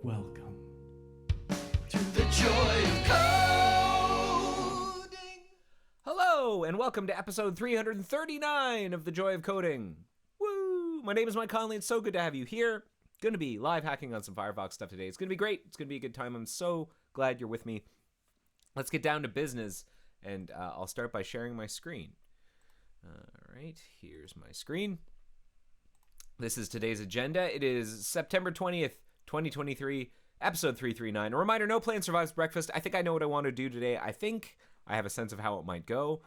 Welcome to the Joy of Coding. Hello, and welcome to episode 339 of The Joy of Coding. Woo! My name is Mike Conley. It's so good to have you here. Going to be live hacking on some Firefox stuff today. It's going to be great. It's going to be a good time. I'm so glad you're with me. Let's get down to business, and I'll start by sharing my screen. All right, here's my screen. This is today's agenda. It is September 20th, 2023, episode 339. A reminder, no plan survives breakfast. I think I know what I want to do today. I think I have a sense of how it might go.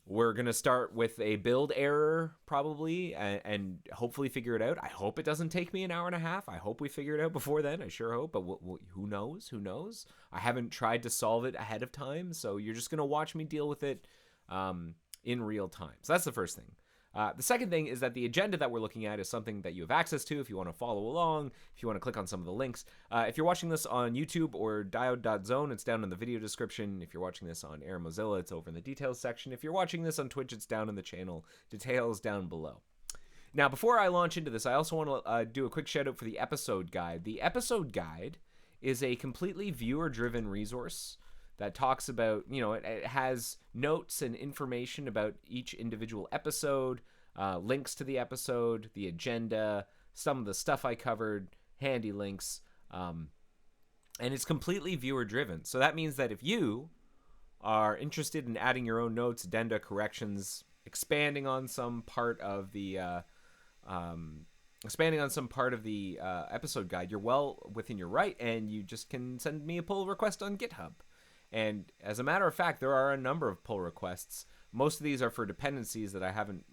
We're going to start with a build error, probably, and hopefully figure it out. I hope it doesn't take me an hour and a half. I hope we figure it out before then. I sure hope, but who knows? Who knows? I haven't tried to solve it ahead of time, so you're just going to watch me deal with it in real time. So that's the first thing. The second thing is that the agenda that we're looking at is something that you have access to if you want to follow along, if you want to click on some of the links. If you're watching this on YouTube or diode.zone, it's down in the video description. If you're watching this on Air Mozilla, it's over in the details section. If you're watching this on Twitch, it's down in the channel details down below. Now, before I launch into this, I also want to do a quick shout out for the episode guide. The episode guide is a completely viewer-driven resource that talks about, it has notes and information about each individual episode, links to the episode, the agenda, some of the stuff I covered, handy links, and it's completely viewer driven. So that means that if you are interested in adding your own notes, addenda, corrections, expanding on some part of the episode guide, you're well within your right, and you just can send me a pull request on GitHub. And as a matter of fact, there are a number of pull requests. Most of these are for dependencies that I haven't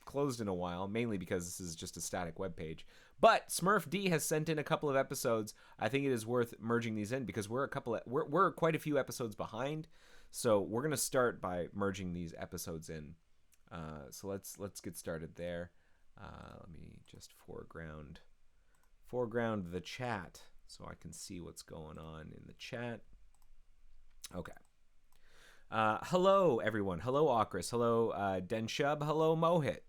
closed in a while, mainly because this is just a static web page. But SmurfD has sent in a couple of episodes. I think it is worth merging these in because we're quite a few episodes behind. So we're gonna start by merging these episodes in. So let's get started there. Let me just foreground the chat so I can see what's going on in the chat. Okay. Hello, everyone. Hello, Okris. Hello, Denshub. Hello, Mohit.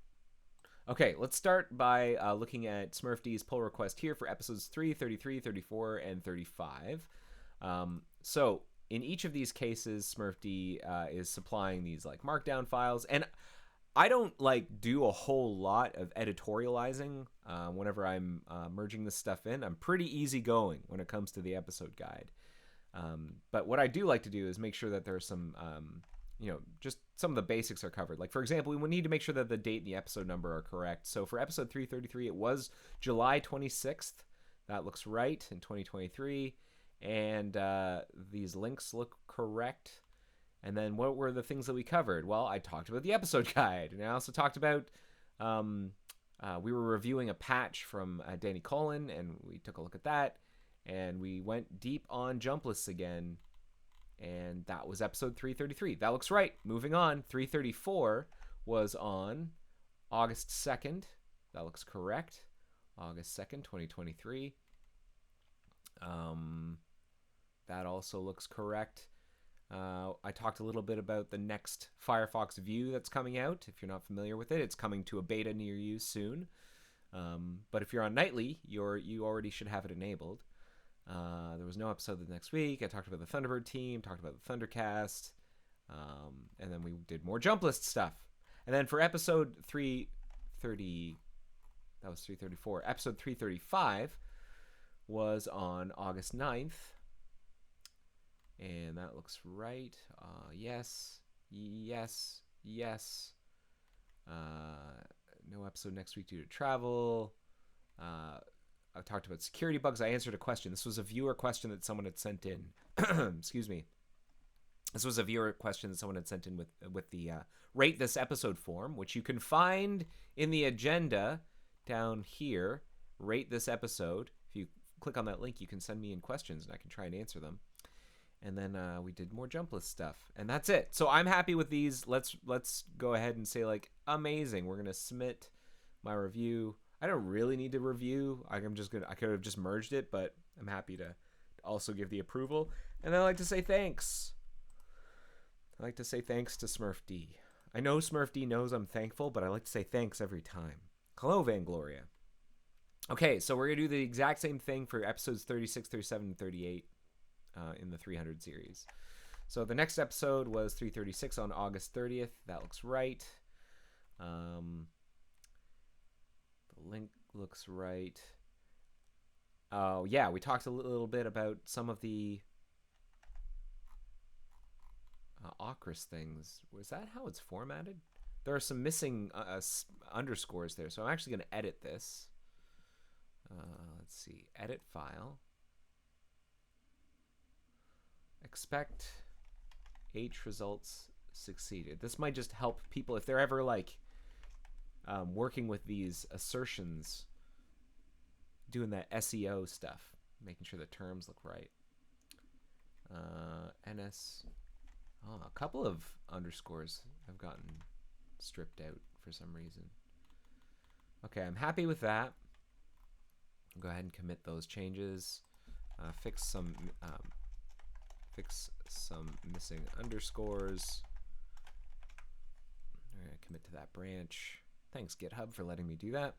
Okay, let's start by looking at SmurfD's pull request here for episodes 3, 33, 34, and 35. So in each of these cases, SmurfD is supplying these like markdown files, and I don't do a whole lot of editorializing whenever I'm merging this stuff in. I'm pretty easygoing when it comes to the episode guide. But what I do like to do is make sure that there's some, just some of the basics are covered. Like, for example, we need to make sure that the date and the episode number are correct. So for episode 333, it was July 26th. That looks right in 2023. And these links look correct. And then what were the things that we covered? Well, I talked about the episode guide. And I also talked about, we were reviewing a patch from Danny Cullen, and we took a look at that. And we went deep on jump lists again, and that was episode 333. That looks right. Moving on, 334 was on August 2nd. That looks correct. August 2nd, 2023. That also looks correct. I talked a little bit about the next Firefox View that's coming out. If you're not familiar with it, it's coming to a beta near you soon. But if you're on Nightly, you already should have it enabled. There was no episode the next week. I talked about the Thunderbird team, talked about the Thundercast, and then we did more jump list stuff. And then for episode 330, that was 334. Episode 335 was on August 9th, and that looks right. Yes. No episode next week due to travel. I talked about security bugs. I answered a question. This was a viewer question that someone had sent in. Excuse me. This was a viewer question that someone had sent in with the rate this episode form, which you can find in the agenda down here. Rate this episode. If you click on that link, you can send me in questions, and I can try and answer them. And then we did more jump list stuff, and that's it. So I'm happy with these. Let's go ahead and say amazing. We're gonna submit my review. I don't really need to review. I could have just merged it, but I'm happy to also give the approval. And I'd like to say thanks. I'd like to say thanks to SmurfD. I know SmurfD knows I'm thankful, but I like to say thanks every time. Hello, Vangloria. Okay, so we're going to do the exact same thing for episodes 36, 37, and 38 in the 300 series. So the next episode was 336 on August 30th. That looks right. The link looks right. Oh, yeah, we talked a little bit about some of the Ocris things. Was that how it's formatted? There are some missing underscores there, so I'm actually going to edit this. Let's see. Edit file. Expect H results succeeded. This might just help people if they're ever like working with these assertions, doing that SEO stuff, making sure the terms look right. NS. Oh, a couple of underscores have gotten stripped out for some reason. Okay, I'm happy with that. I'll go ahead and commit those changes. Fix some missing underscores. I'm gonna commit to that branch. Thanks, GitHub, for letting me do that.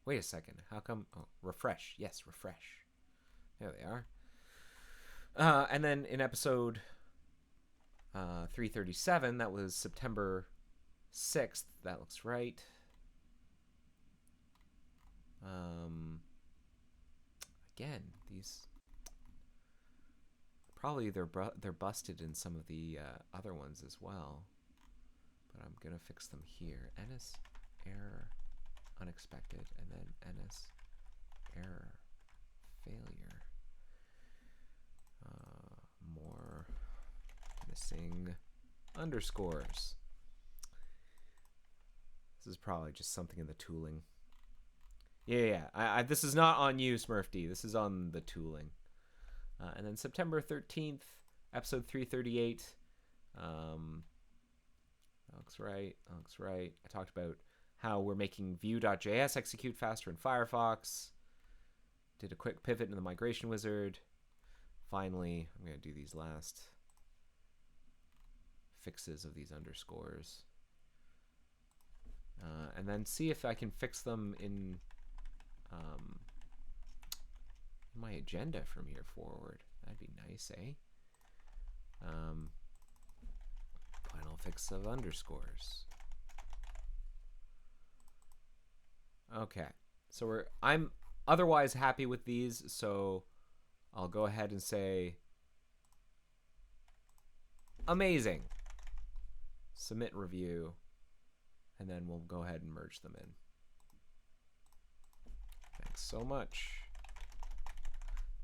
Wait a second. How come? Oh, refresh. Yes, refresh. There they are. And then in episode 337, that was September 6th. That looks right. Again, these probably they're busted in some of the other ones as well, but I'm gonna fix them here. NS error unexpected, and then NS error failure. More missing underscores. This is probably just something in the tooling. Yeah. This is not on you, Smurfd. This is on the tooling. And then September 13th, episode 338. Looks right. Looks right. I talked about how we're making Vue.js execute faster in Firefox. Did a quick pivot in the migration wizard. Finally, I'm going to do these last fixes of these underscores. And then see if I can fix them in my agenda from here forward. That'd be nice, eh? Final fix of underscores. Okay, so I'm otherwise happy with these, so I'll go ahead and say amazing. Submit review, and then we'll go ahead and merge them in. Thanks so much.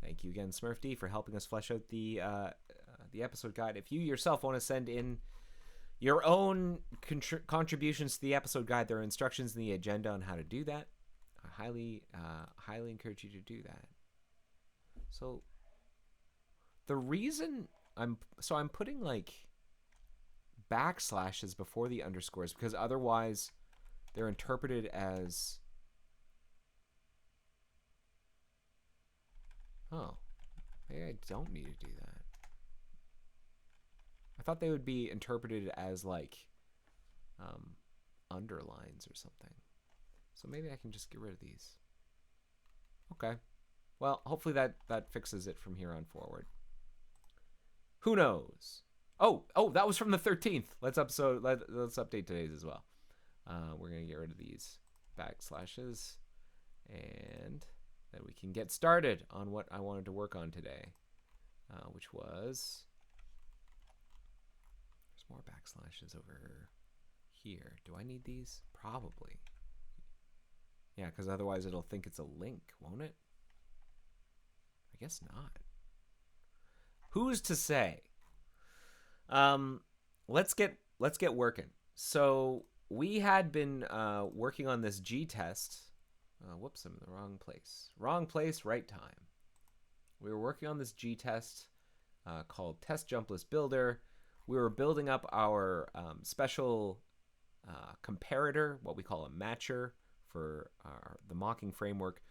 Thank you again, Smurfd, for helping us flesh out the episode guide. If you yourself want to send in your own contributions to the episode guide, there are instructions in the agenda on how to do that. I highly encourage you to do that. So the reason I'm putting like backslashes before the underscores because otherwise they're interpreted as maybe I don't need to do that. I thought they would be interpreted as like underlines or something. So maybe I can just get rid of these. Okay. Well, hopefully that fixes it from here on forward. Who knows? Oh, that was from the 13th. Let's update today's as well. We're gonna get rid of these backslashes, and then we can get started on what I wanted to work on today, which was there's more backslashes over here. Do I need these? Probably. Yeah, because otherwise it'll think it's a link, won't it? I guess not. Who's to say? Let's get working. So we had been working on this G test. Whoops, I'm in the wrong place. Wrong place, right time. We were working on this G test called Test Jump List Builder. We were building up our special comparator, what we call a matcher, for the mocking framework,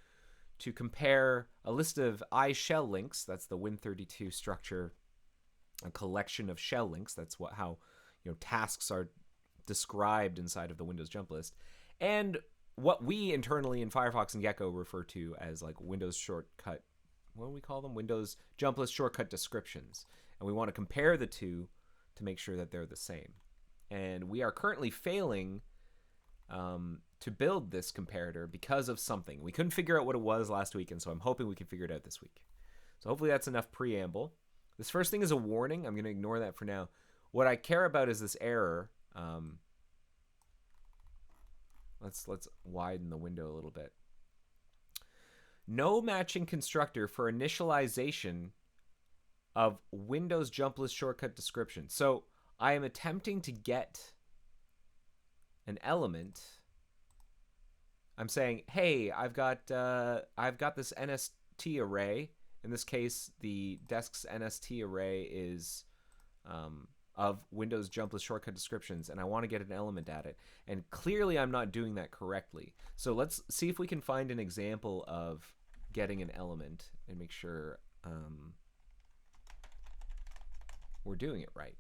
to compare a list of iShell links. That's the Win32 structure, a collection of shell links. That's how tasks are described inside of the Windows jump list, and what we internally in Firefox and Gecko refer to as like Windows shortcut, what do we call them? Windows jump list shortcut descriptions. And we want to compare the two to make sure that they're the same. And we are currently failing to build this comparator because of something. We couldn't figure out what it was last week, and so I'm hoping we can figure it out this week. So hopefully that's enough preamble. This first thing is a warning. I'm going to ignore that for now. What I care about is this error. Let's widen the window a little bit. No matching constructor for initialization of Windows jump list shortcut description. So I am attempting to get an element. I'm saying, hey, I've got this NST array. In this case, the desk's NST array is of Windows jump list shortcut descriptions, and I want to get an element at it. And clearly I'm not doing that correctly. So let's see if we can find an example of getting an element and make sure we're doing it right.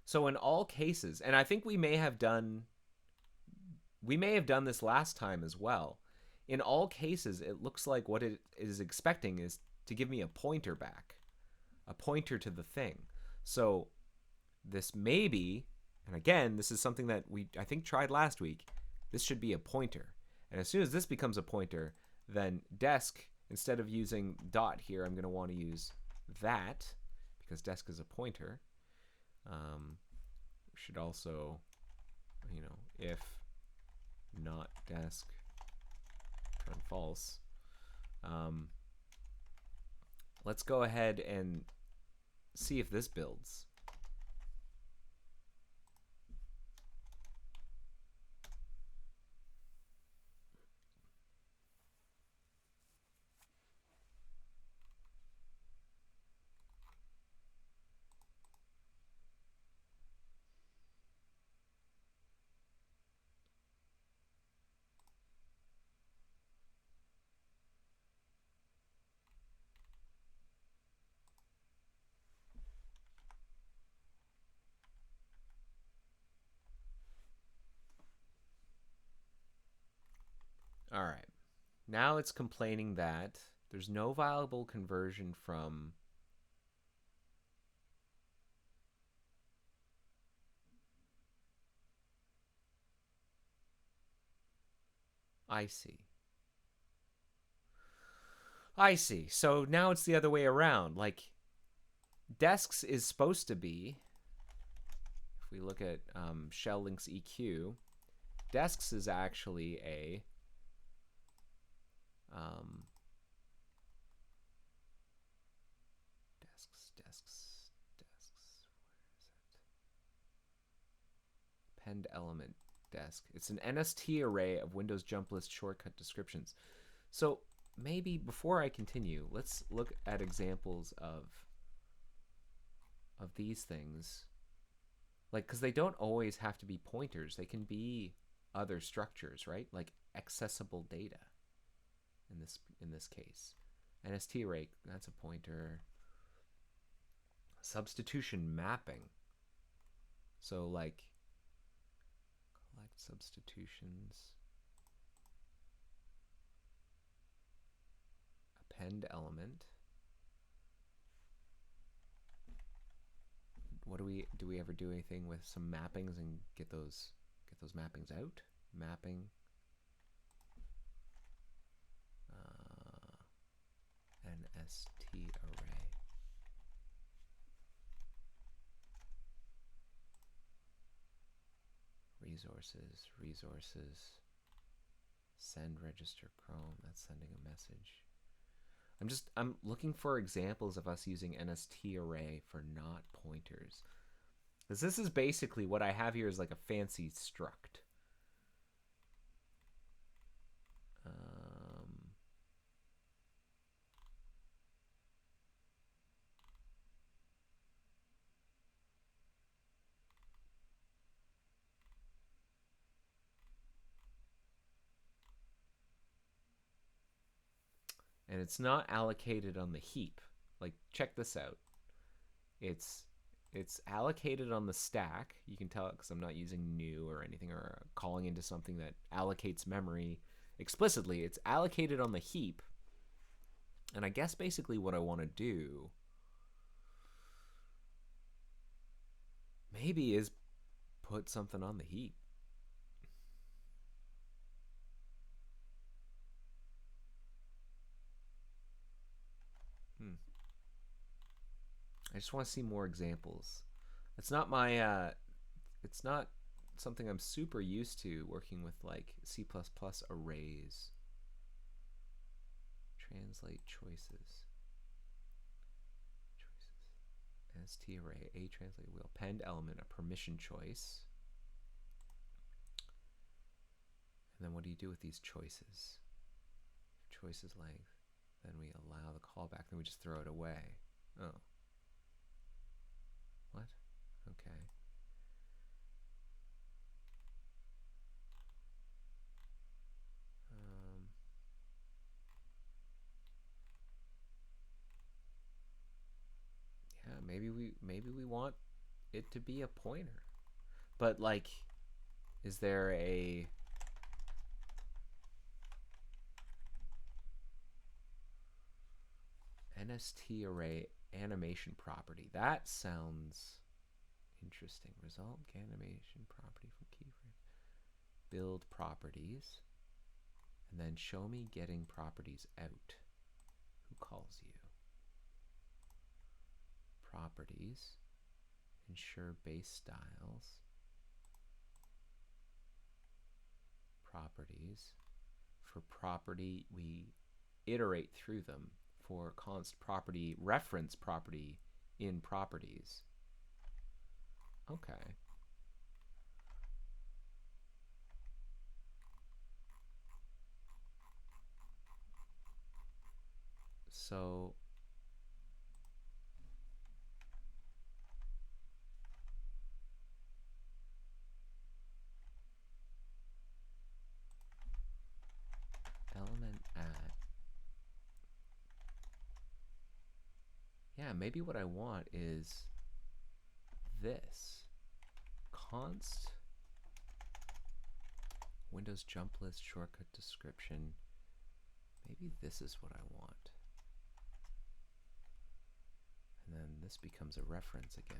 So in all cases, and I think we may have done this last time as well. In all cases, it looks like what it is expecting is to give me a pointer back, a pointer to the thing. So this may be, and again, this is something that I think tried last week. This should be a pointer. And as soon as this becomes a pointer, then desk, instead of using dot here, I'm going to want to use that because desk is a pointer. Should also, if not desk, turn false. Let's go ahead and see if this builds. All right. Now it's complaining that there's no viable conversion from I see. So now it's the other way around. Like desks is supposed to be, if we look at shell links EQ, desks is actually a desks, where is it? Append element desk. It's an NST array of Windows jump list shortcut descriptions. So maybe before I continue, let's look at examples of these things. Like, because they don't always have to be pointers. They can be other structures, right? Like accessible data. In this case, NST array, that's a pointer. Substitution mapping. So like collect substitutions. Append element. What do we ever do anything with some mappings and get those mappings out? Mapping. NST array. Resources. Send register Chrome. That's sending a message. I'm looking for examples of us using NST array for not pointers. Because this is basically what I have here is like a fancy struct. And it's not allocated on the heap. Like, check this out. It's It's allocated on the stack. You can tell it because I'm not using new or anything or calling into something that allocates memory explicitly. It's allocated on the heap. And I guess basically what I want to do maybe is put something on the heap. I just want to see more examples. It's not my it's not something I'm super used to working with, like C++ arrays. Translate choices. St array, a translate wheel, pend element, a permission choice. And then what do you do with these choices? If choice is length, then we allow the callback, then we just throw it away. Oh. What? Okay. Yeah, maybe we want it to be a pointer. But like, is there a NST array animation property? That sounds interesting. Result animation property from keyframe. Build properties. And then show me getting properties out. Who calls you? Properties. Ensure base styles. Properties. For property, we iterate through them. For const property, reference property in properties. Okay. So element at, yeah, maybe what I want is this. Const Windows jump list shortcut description. Maybe this is what I want. And then this becomes a reference again.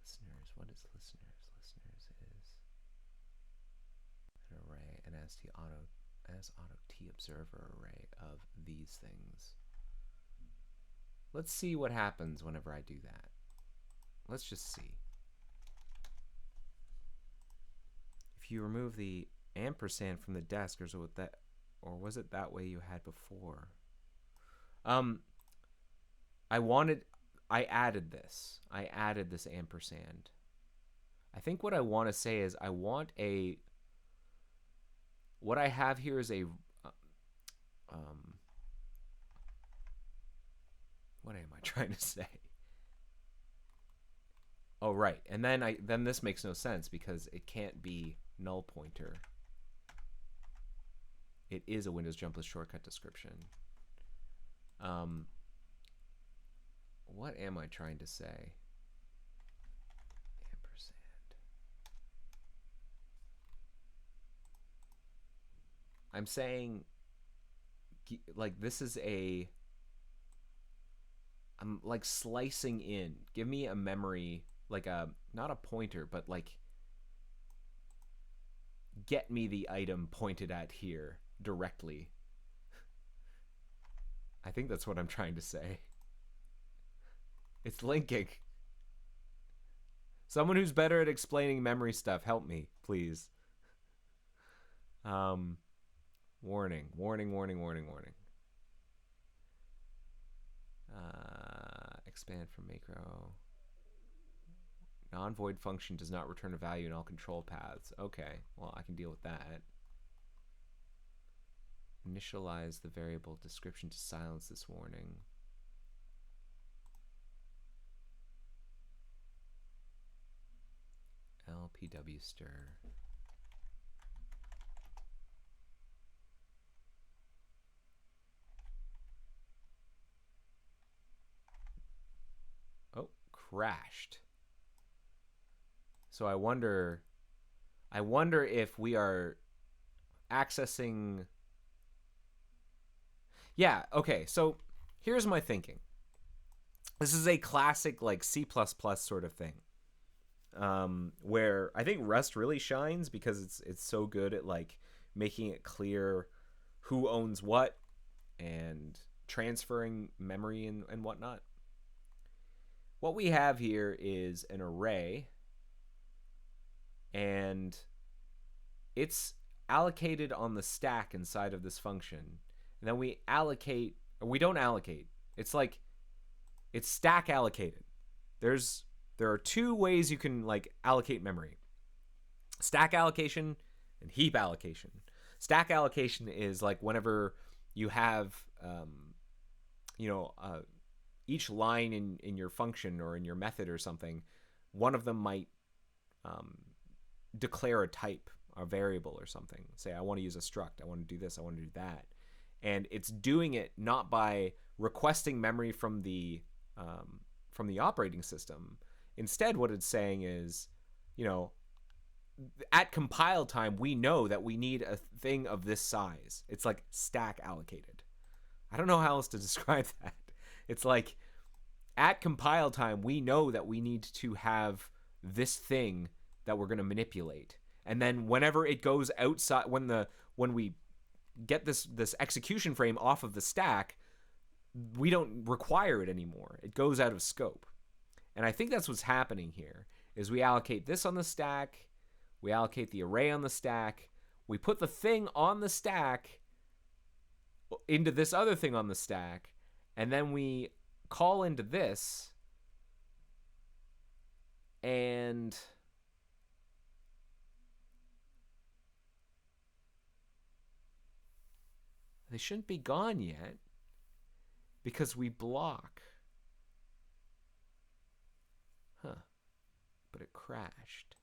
Listeners, what is listeners? Listeners is an array, an as auto t observer array of these things. Let's see what happens whenever I do that. Let's just see. If you remove the ampersand from the desk, or was it that way you had before? I added this. I added this ampersand. I think what I want to say is what I have here is a what am I trying to say? Oh, right. And then this makes no sense because it can't be null pointer. It is a Windows jump list shortcut description. What am I trying to say? Ampersand. I'm saying, like, this is I'm like slicing in. Give me a memory, like not a pointer, but like get me the item pointed at here directly. I think that's what I'm trying to say. It's linking. Someone who's better at explaining memory stuff, help me, please. Warning, warning, warning, warning, warning. Expand from macro. Non-void function does not return a value in all control paths. Okay, well, I can deal with that. Initialize the variable description to silence this warning. LPW stir. crashed. So I wonder if we are accessing. Yeah, okay. So here's my thinking. This is a classic like C++ sort of thing. Where I think Rust really shines because it's so good at like making it clear who owns what and transferring memory and whatnot. What we have here is an array, and it's allocated on the stack inside of this function. And then we allocate, or we don't allocate. It's like it's stack allocated. There are two ways you can like allocate memory: stack allocation and heap allocation. Stack allocation is like whenever you have, each line in your function or in your method or something, one of them might declare a type, a variable or something. Say, I want to use a struct. I want to do this. I want to do that. And it's doing it not by requesting memory from the operating system. Instead, what it's saying is, at compile time, we know that we need a thing of this size. It's like stack allocated. I don't know how else to describe that. It's like at compile time, we know that we need to have this thing that we're going to manipulate. And then whenever it goes outside, when we get this execution frame off of the stack, we don't require it anymore. It goes out of scope. And I think that's what's happening here, is we allocate this on the stack, we allocate the array on the stack, we put the thing on the stack into this other thing on the stack, and then we call into this, and they shouldn't be gone yet because we block. Huh. But it crashed.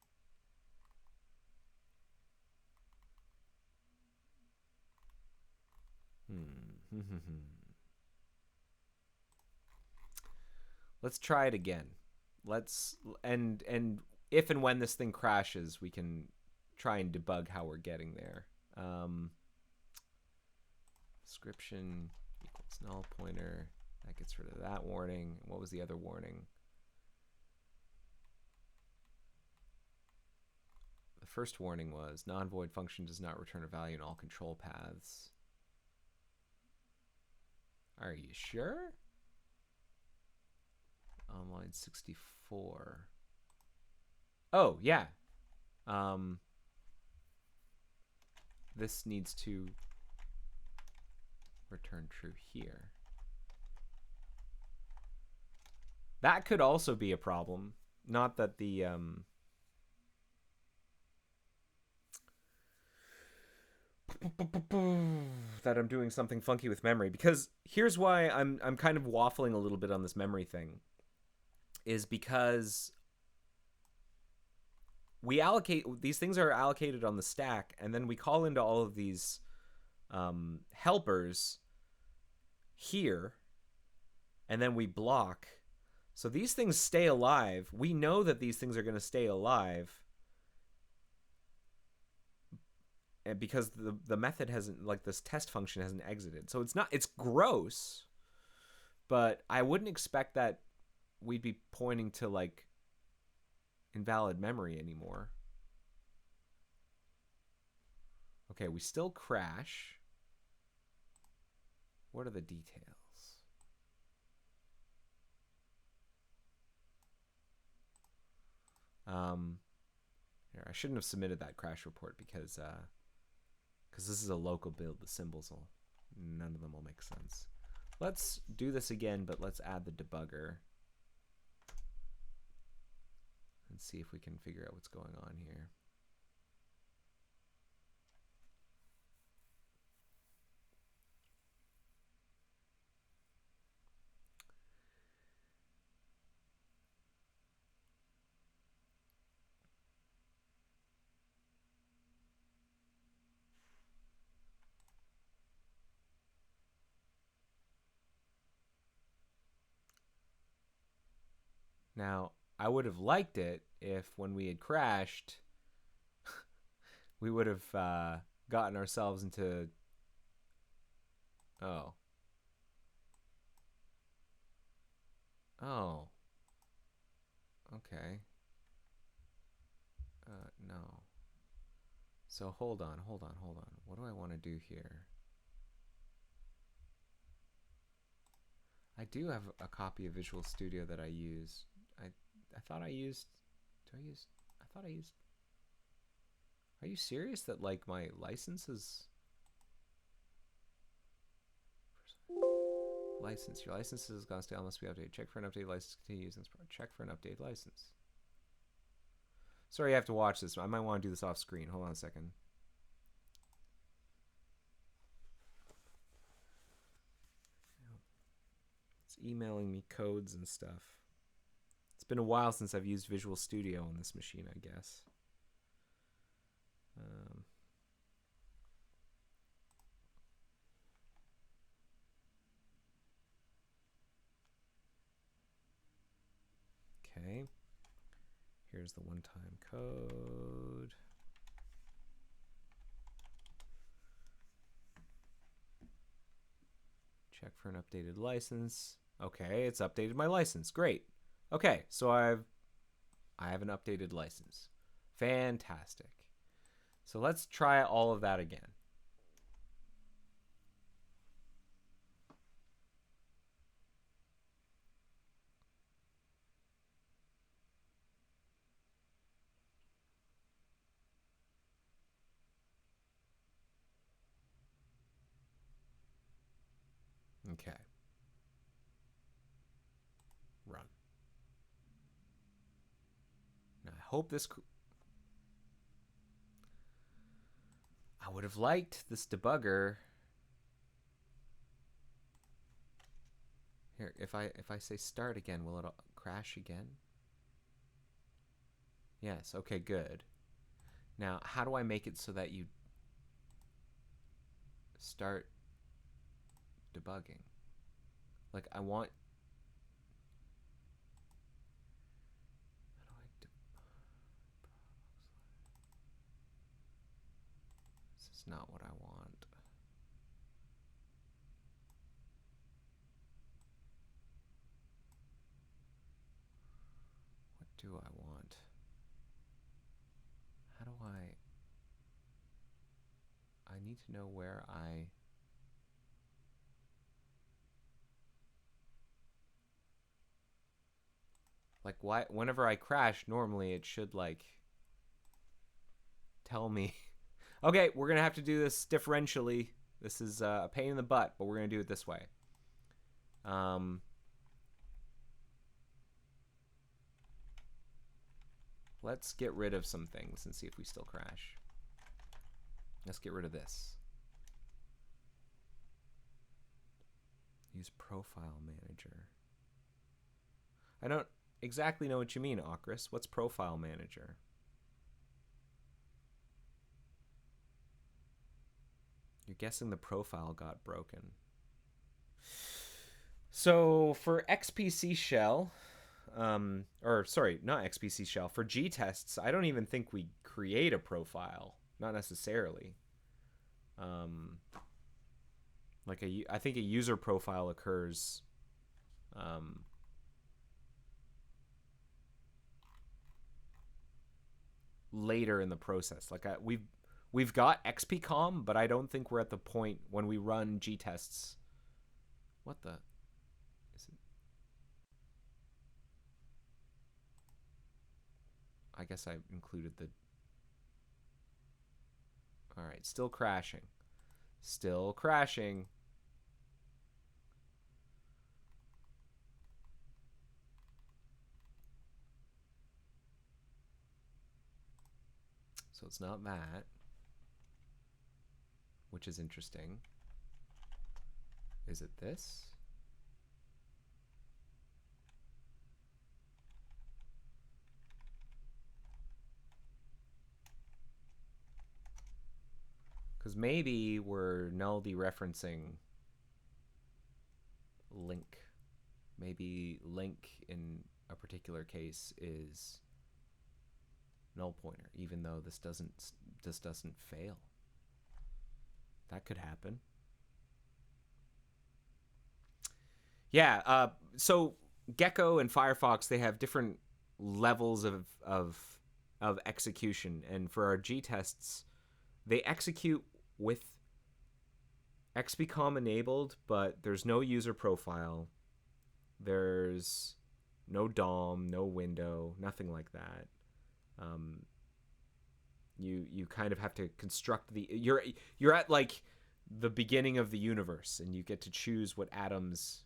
Let's try it again. And if and when this thing crashes, we can try and debug how we're getting there. Description equals null pointer. That gets rid of that warning. What was the other warning? The first warning was non-void function does not return a value in all control paths. Are you sure? On line 64. Oh, yeah. This needs to return true here. That could also be a problem. Not that the that I'm doing something funky with memory, because here's why I'm kind of waffling a little bit on this memory thing, is because we allocate, these things are allocated on the stack, and then we call into all of these helpers here, and then we block. So these things stay alive. We know that these things are going to stay alive, and because the method hasn't, like, this test function hasn't exited. So it's gross, but I wouldn't expect that we'd be pointing to like invalid memory anymore. Okay, we still crash. What are the details? Here, I shouldn't have submitted that crash report because this is a local build. The symbols none of them will make sense. Let's do this again, but let's add the debugger and see if we can figure out what's going on here. Now, I would have liked it if when we had crashed, we would have gotten ourselves into... Oh. Oh. Okay. No. So hold on. What do I want to do here? I do have a copy of Visual Studio that I use. I thought I used... I thought I used... Are you serious that, like, my license is... License. Your license has gone stale, must be updated. Check for an updated license. Continue using this. Check for an updated license. Sorry, you have to watch this. I might want to do this off screen. Hold on a second. It's emailing me codes and stuff. It's been a while since I've used Visual Studio on this machine, I guess. Okay. Here's the one-time code. Check for an updated license. Okay, it's updated my license. Great. Okay, so I have an updated license. Fantastic. So let's try all of that again. Okay. Run. Now I hope this... I would have liked this debugger. Here, if I say start again, will it crash again? Yes, okay, good. Now, how do I make it so that you start debugging? Like, I want... How do I This is not what I want. What do I want? How do I need to know where I... Like, why? Whenever I crash, normally it should, like, tell me. Okay, we're going to have to do this differentially. This is a pain in the butt, but we're going to do it this way. Let's get rid of some things and see if we still crash. Let's get rid of this. Use Profile Manager. I don't exactly know what you mean, Okris. What's Profile Manager? You're guessing the profile got broken. So for XPC shell, or sorry, not XPC shell, for G-tests, I don't even think we create a profile. Not necessarily. Like I think a user profile occurs later in the process. Like we've got XPCOM, but I don't think we're at the point when we run G-tests. What the? Is it? I guess I included the... All right, still crashing. Still crashing. So it's not that, which is interesting. Is it this? Because maybe we're null dereferencing link. Maybe link in a particular case is null pointer, even though this doesn't fail. That could happen. Yeah. So Gecko and Firefox, they have different levels of execution, and for our G tests, they execute with XBCOM enabled, but there's no user profile. There's no DOM, no window, nothing like that. You kind of have to construct you're at like the beginning of the universe, and you get to choose what atoms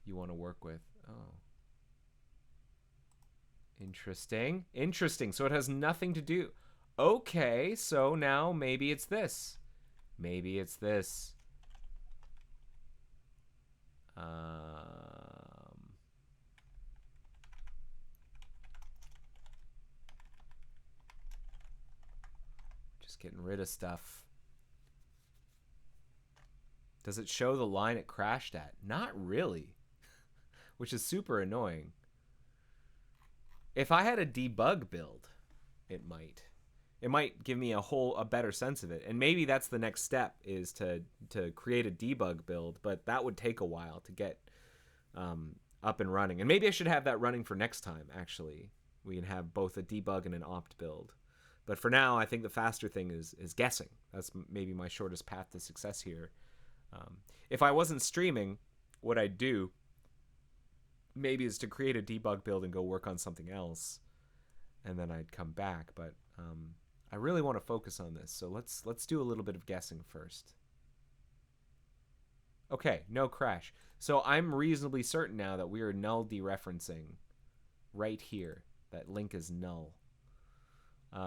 you want to work with. Oh, interesting. So it has nothing to do. Okay, so now maybe it's this. Just getting rid of stuff. Does it show the line it crashed at? Not really, which is super annoying. If I had a debug build, it might give me a better sense of it. And maybe that's the next step, is to create a debug build, but that would take a while to get up and running. And maybe I should have that running for next time, actually. We can have both a debug and an opt build. But for now, I think the faster thing is guessing. That's maybe my shortest path to success here. If I wasn't streaming, what I'd do maybe is to create a debug build and go work on something else, and then I'd come back. But I really want to focus on this, so let's do a little bit of guessing first. Okay, no crash. So I'm reasonably certain now that we are null dereferencing right here. That link is null. If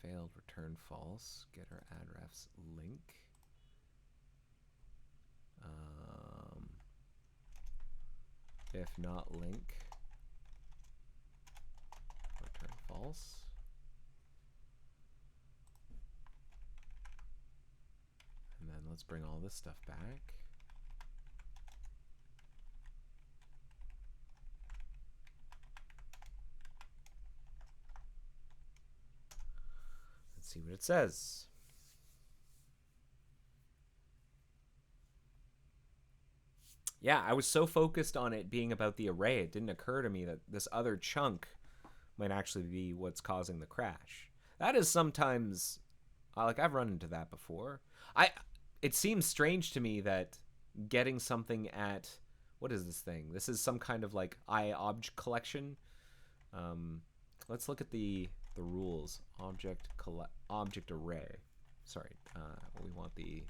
failed, return false. Getter address link. If not link, return false. And then let's bring all this stuff back. Let's see what it says. Yeah, I was so focused on it being about the array, it didn't occur to me that this other chunk might actually be what's causing the crash. That is sometimes, like, I've run into that before. It seems strange to me that getting something at, what is this thing? This is some kind of like object collection. Let's look at the rules. Object array. Sorry, we want the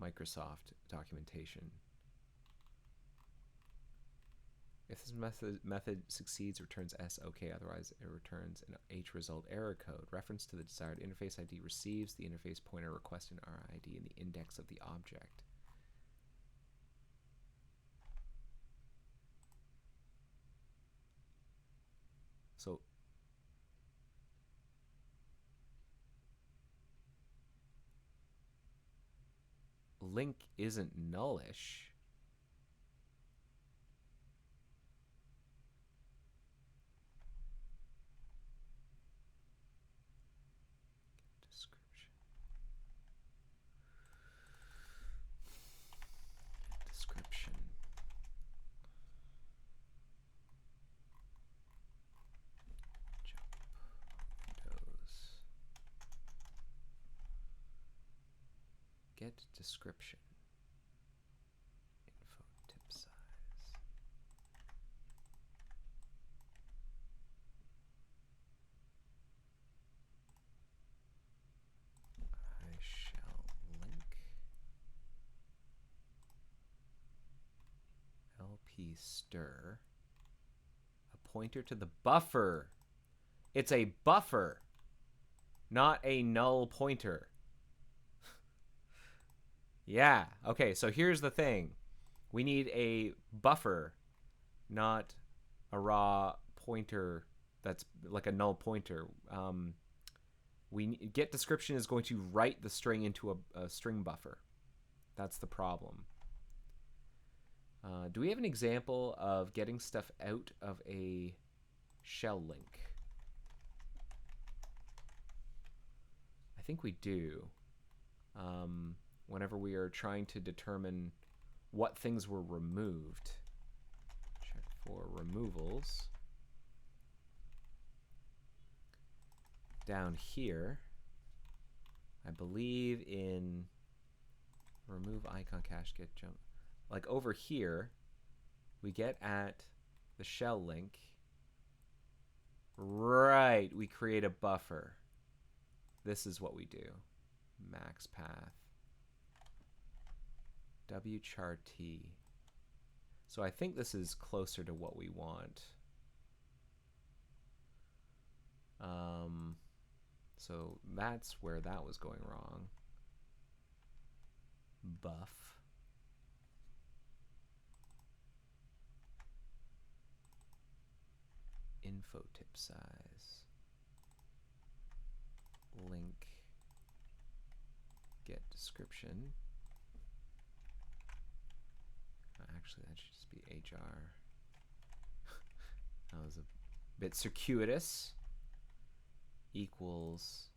Microsoft documentation. If this method succeeds, returns S, okay, otherwise it returns an H result error code. Reference to the desired interface ID receives the interface pointer requesting RID in the index of the object. So link isn't nullish. Description. Jump Windows. Get description. Info tip size. I shall link LP stir a pointer to the buffer. It's a buffer, not a null pointer. Yeah, okay, so here's the thing. We need a buffer, not a raw pointer that's like a null pointer. Get description is going to write the string into a string buffer. That's the problem. Do we have an example of getting stuff out of a shell link? I think we do. Whenever we are trying to determine what things were removed. Check for removals. Down here, I believe in remove icon cache get jump. Like over here, we get at the shell link. Right, we create a buffer. This is what we do. Max path. wchar t. So I think this is closer to what we want. So that's where that was going wrong. Buff. Info tip size. Link. Get description. Actually, that should just be HR. That was a bit circuitous. Equals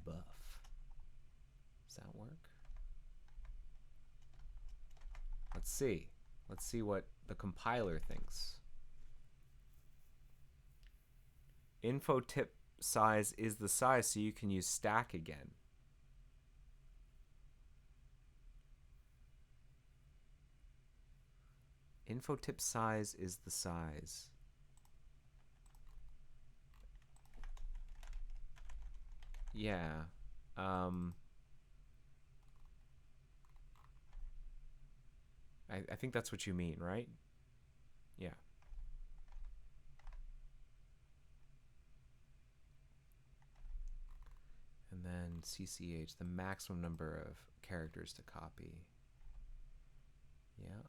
buff. Does that work? Let's see. Let's see what the compiler thinks. Info tip size is the size, so you can use stack again. Info tip size is the size. Yeah. I think that's what you mean, right? Yeah. And then CCH, the maximum number of characters to copy. Yeah.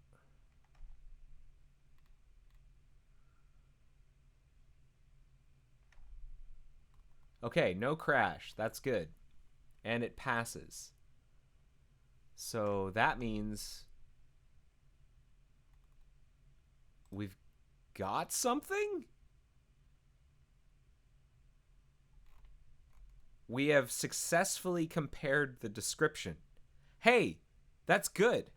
Okay, no crash. That's good. And it passes. So that means we've got something? We have successfully compared the description. Hey, that's good.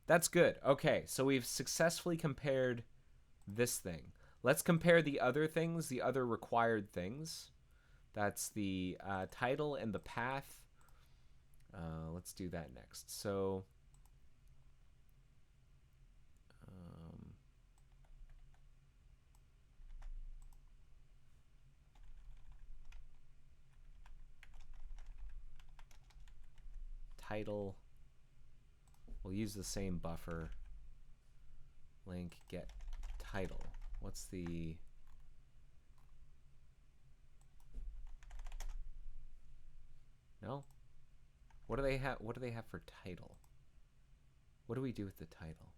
That's good. Okay, so we've successfully compared this thing. Let's compare the other things, the other required things. That's the title and the path. Let's do that next. So title, we'll use the same buffer. Link get title. What's the No? What do they have? What do they have for title? What do we do with the title?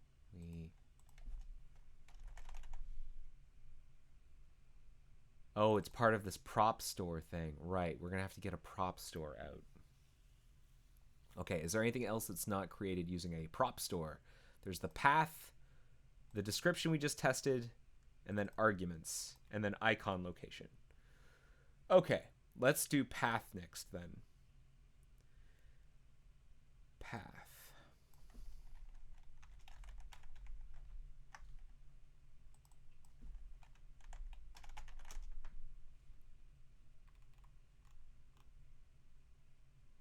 Oh, it's part of this prop store thing. Right, we're gonna have to get a prop store out. Okay, is there anything else that's not created using a prop store? There's the path, the description we just tested, and then arguments, and then icon location. Okay, let's do path next then. Path.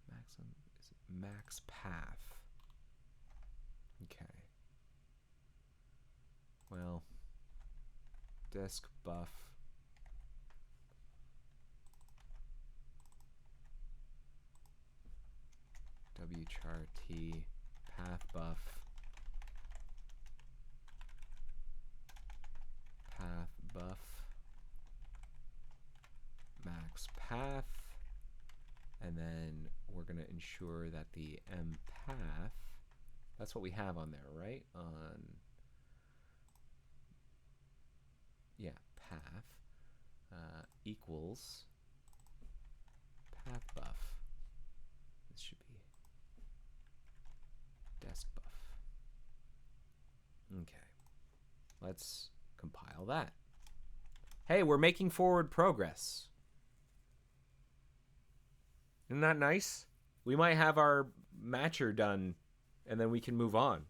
Maximum is max path. Okay. Well, disk buff. wchar t path buff max path, and then we're going to ensure that the mpath, that's what we have on there, right? On equals path buff. This should be desk buff. Okay. Let's compile that. Hey, we're making forward progress. Isn't that nice? We might have our matcher done, and then we can move on.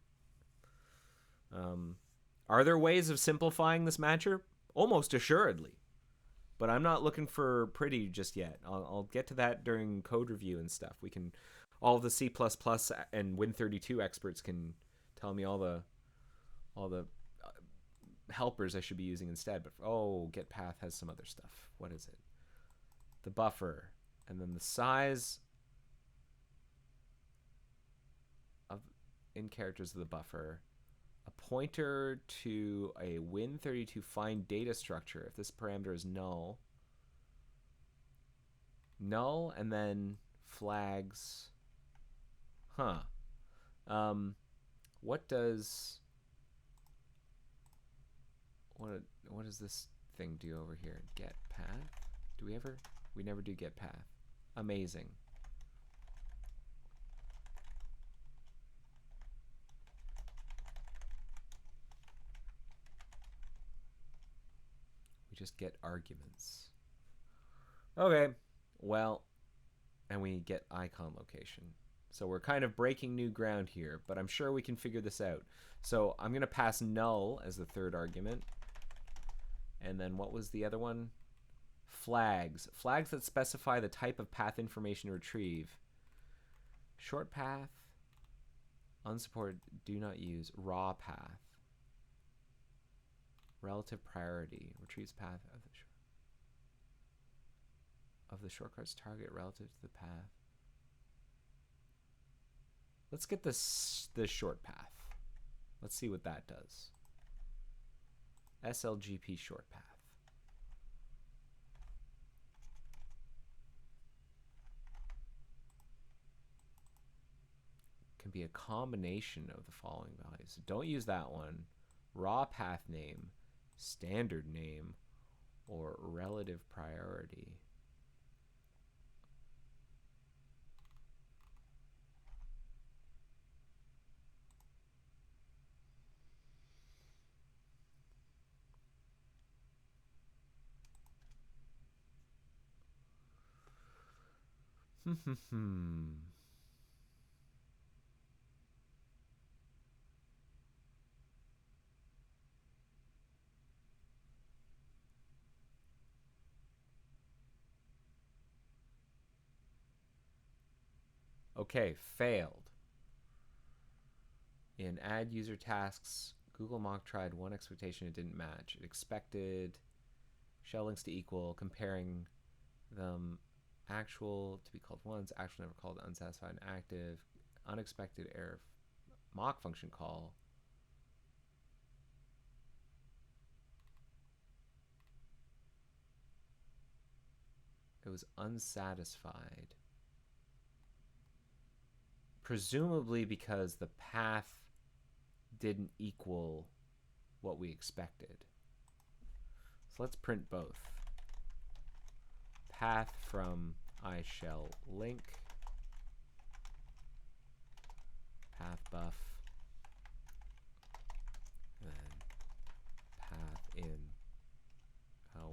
Are there ways of simplifying this matcher? Almost assuredly. But I'm not looking for pretty just yet. I'll get to that during code review and stuff. We can, all the C++ and Win32 experts can tell me all the helpers I should be using instead. But getPath has some other stuff. What is it? The buffer, and then the size of in characters of the buffer. A pointer to a Win32 find data structure if this parameter is null. Null, and then flags. Huh. What does this thing do over here? Get path? Do we ever? We never do get path. Amazing. We just get arguments. Okay, well, and we get icon location. So we're kind of breaking new ground here, but I'm sure we can figure this out. So I'm going to pass null as the third argument. And then what was the other one? Flags. Flags that specify the type of path information to retrieve. Short path. Unsupported. Do not use. Raw path. Relative priority. Retrieves path of the shortcut's target relative to the path. Let's get this short path. Let's see what that does. SLGP short path. Can be a combination of the following values. So don't use that one. Raw path name, standard name, or relative priority. Okay, failed. In add user tasks, Google Mock tried one expectation, it didn't match. It expected shell links to equal, comparing them actual to be called once, actual never called, unsatisfied and active, unexpected error mock function call. It was unsatisfied. Presumably because the path didn't equal what we expected. So let's print both. Path from iShellLink, path buff, and then path in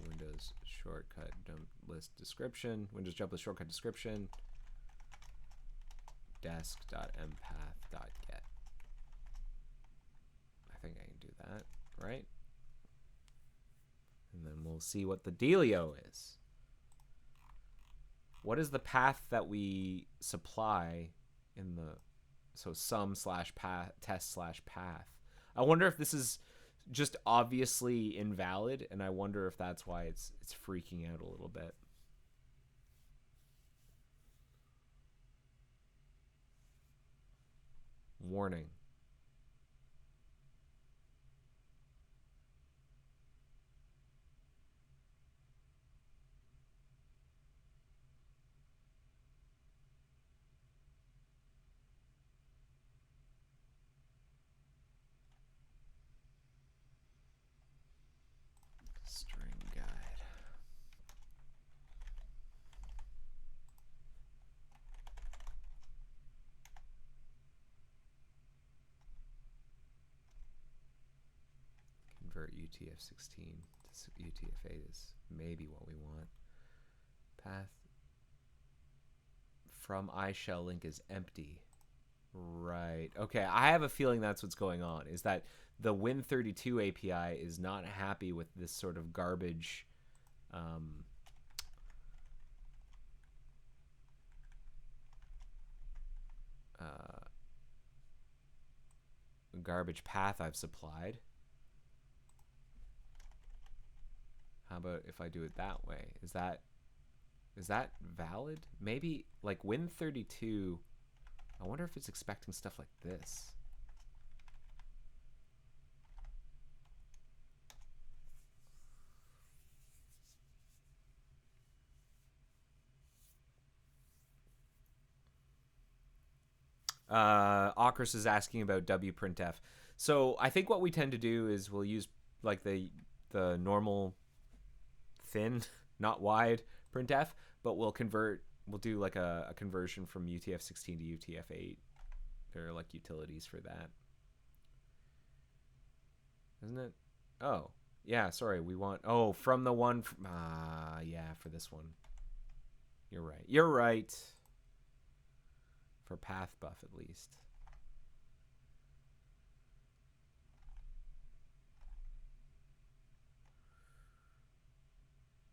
Windows shortcut dump list description, Windows jump list shortcut description, desk.mpath.get. I think I can do that, right? And then we'll see what the dealio is. What is the path that we supply in the, so sum/path, test/path? I wonder if this is just obviously invalid, and I wonder if that's why it's freaking out a little bit. Warning. String guide. UTF-16 to UTF-8 is maybe what we want. Path from iShell link is empty. Right. Okay, I have a feeling that's what's going on, is that the Win32 API is not happy with this sort of garbage garbage path I've supplied. How about if I do it that way? Is that valid? Maybe like Win32, I wonder if it's expecting stuff like this. Okris is asking about wprintf. So I think what we tend to do is we'll use like the normal thin, not wide printf, but we'll do like a conversion from UTF-16 to UTF-8. There are like utilities for that. Isn't it? Oh, yeah, sorry. We want, from the one, yeah, for this one. You're right. You're right. For path buff, at least.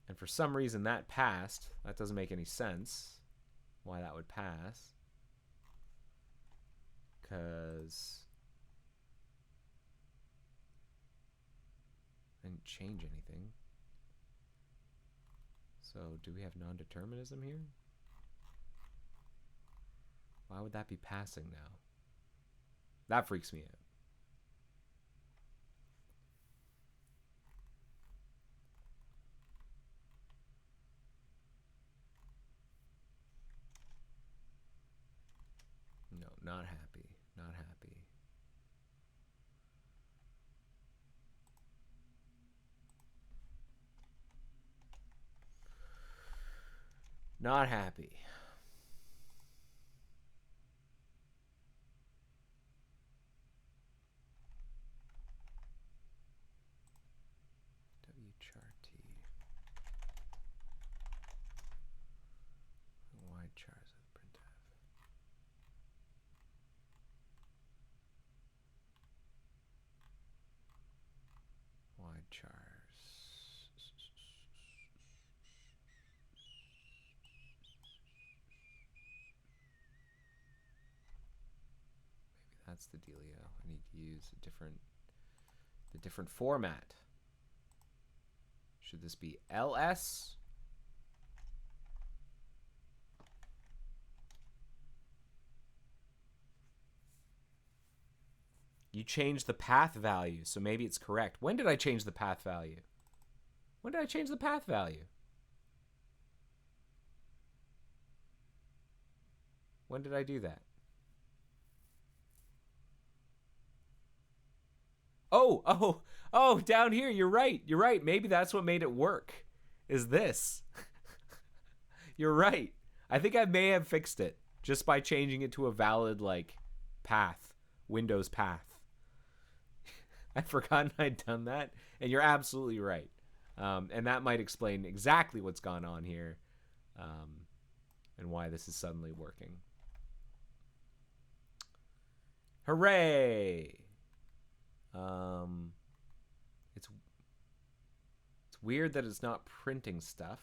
And for some reason that passed. That doesn't make any sense why that would pass. Because I didn't change anything. So do we have non-determinism here? Why would that be passing now? That freaks me out. No, not happy. Not happy. Not happy. That's the dealio. I need to use the different format. Should this be LS? You changed the path value, so maybe it's correct. When did I change the path value? When did I change the path value? When did I do that? Oh, down here. You're right. You're right. Maybe that's what made it work. Is this. You're right. I think I may have fixed it just by changing it to a valid, like, path. Windows path. I'd forgotten I'd done that. And you're absolutely right. And that might explain exactly what's gone on here. And why this is suddenly working. Hooray! It's weird that it's not printing stuff.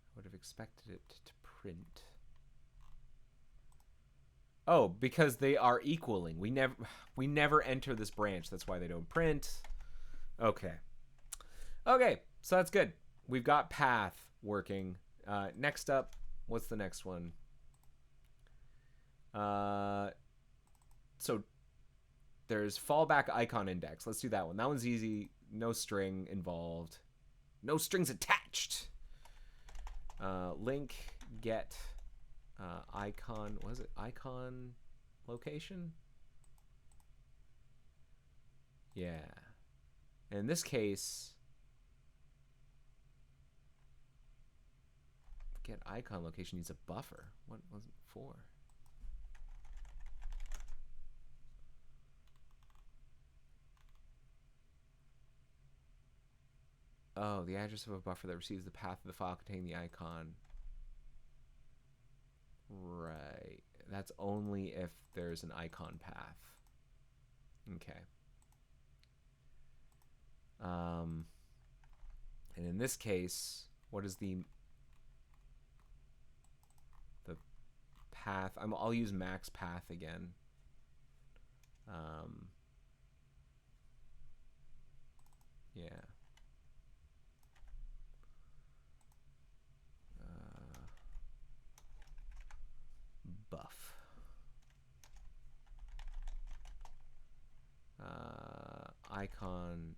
I would have expected it to print. Oh, because they are equaling. We never enter this branch. That's why they don't print. Okay. Okay, so that's good. We've got path working. Next up, what's the next one? So there's fallback icon index. Let's do that one. That one's easy. No string involved. No strings attached. Link get icon. Was it icon location? Yeah. In this case, get icon location needs a buffer. What was it for? Oh, the address of a buffer that receives the path of the file containing the icon. Right. That's only if there's an icon path. Okay. And in this case, what is the path? I'll use max path again. Yeah. Buff. Icon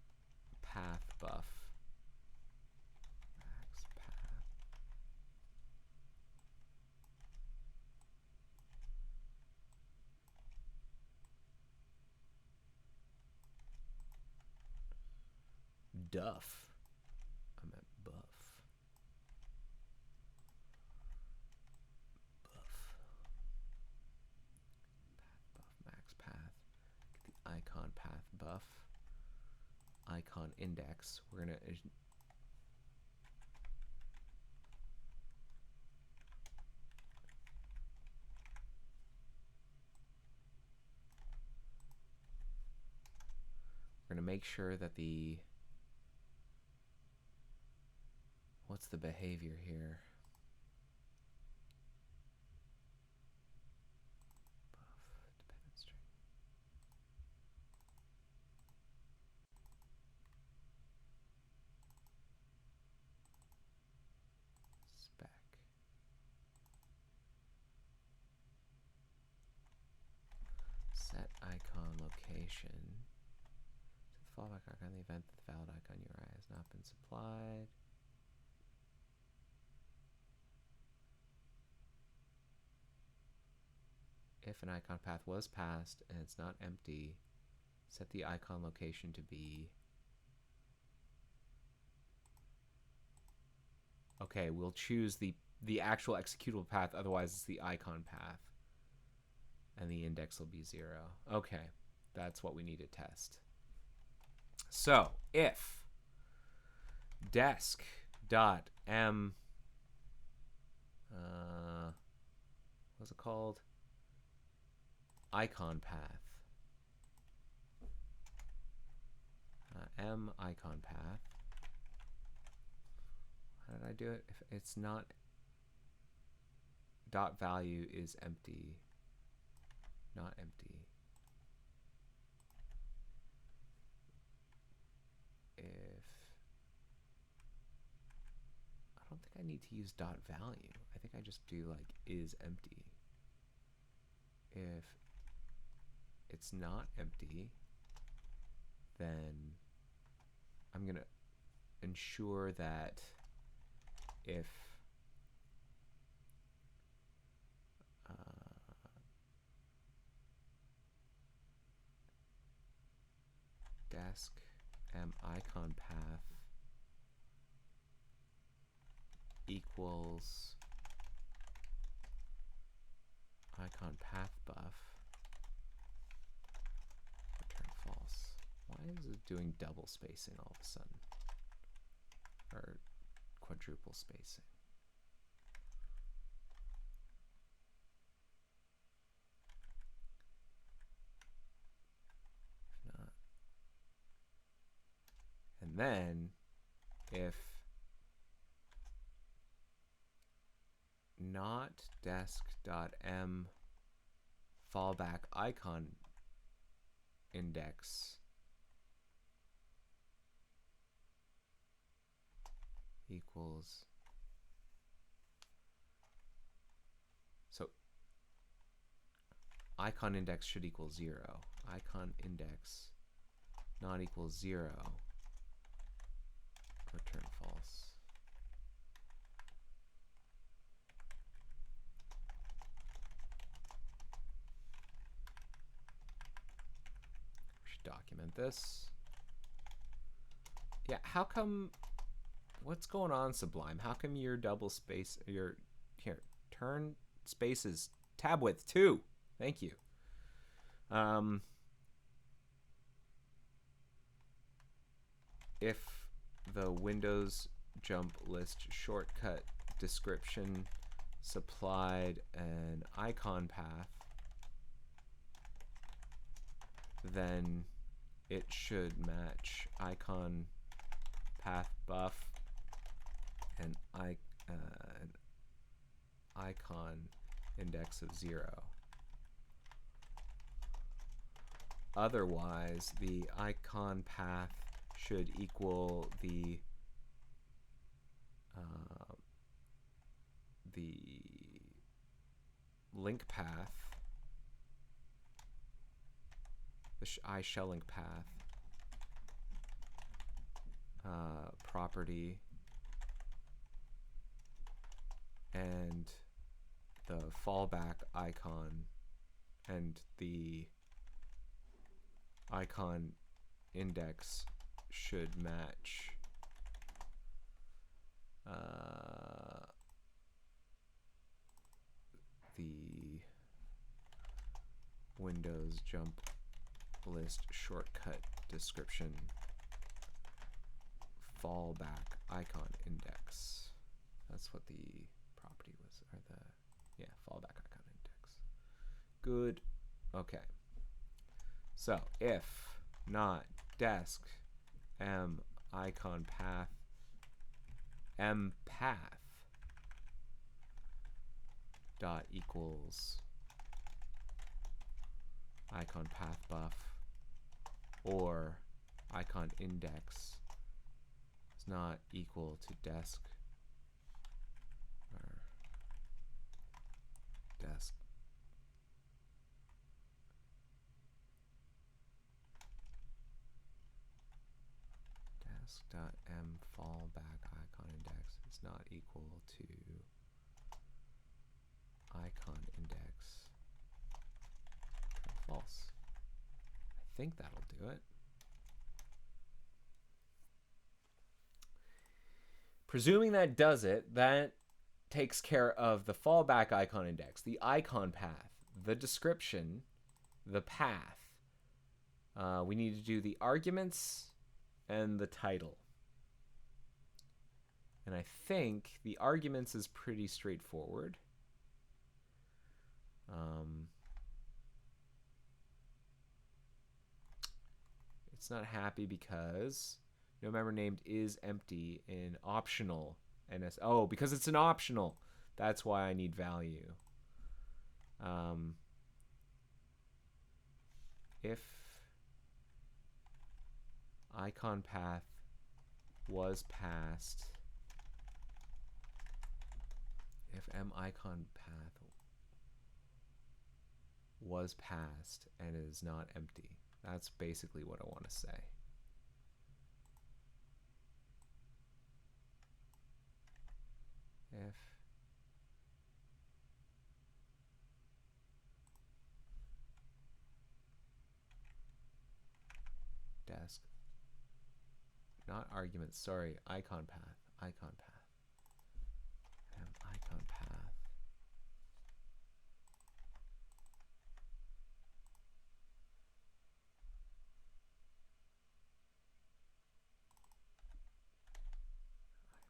path buff. Max path. Duff. I meant buff. Max path. Get the icon path buff. Icon index. We're gonna make sure that the what's the behavior here? Set icon location to the fallback icon in the event that the valid icon URI has not been supplied. If an icon path was passed and it's not empty, set the icon location to be... Okay, we'll choose the actual executable path, otherwise it's the icon path. And the index will be 0. Okay, that's what we need to test. So, if desk.m what's it called? Icon path. M icon path. How did I do it? If it's not dot value is empty. Not empty. If I don't think I need to use dot value. I think I just do like is empty. If it's not empty, then I'm gonna ensure that if desk m icon path equals icon path buff, return false. Why is it doing double spacing all of a sudden? Or quadruple spacing? If not. And then if not desk.m fallback icon index equals, so icon index should equal 0. Icon index not equals 0. Return false. We should document this. Yeah, how come, what's going on, Sublime? How come your double space, your, here, turn spaces tab width 2. Thank you. If the Windows jump list shortcut description supplied an icon path, then it should match icon path buff and an icon index of 0. Otherwise, the icon path should equal the link path, the iShellLink path property, and the fallback icon and the icon index should match the Windows jump list shortcut description fallback icon index. That's what the property was, or the fallback icon index. Good. Okay. So if not desk m icon path m path dot equals icon path buff or icon index is not equal to desk or desk desk.m fallback icon index is not equal to icon index false. I think that'll do it. Presuming that does it, that takes care of the fallback icon index, the icon path, the description, the path. We need to do the arguments and the title. And I think the arguments is pretty straightforward. It's not happy because no member named is empty in optional NS. Oh, because it's an optional. That's why I need value. If icon path was passed, if m icon path was passed and is not empty, that's basically what I want to say. If desk, not arguments, sorry, icon path, and icon path.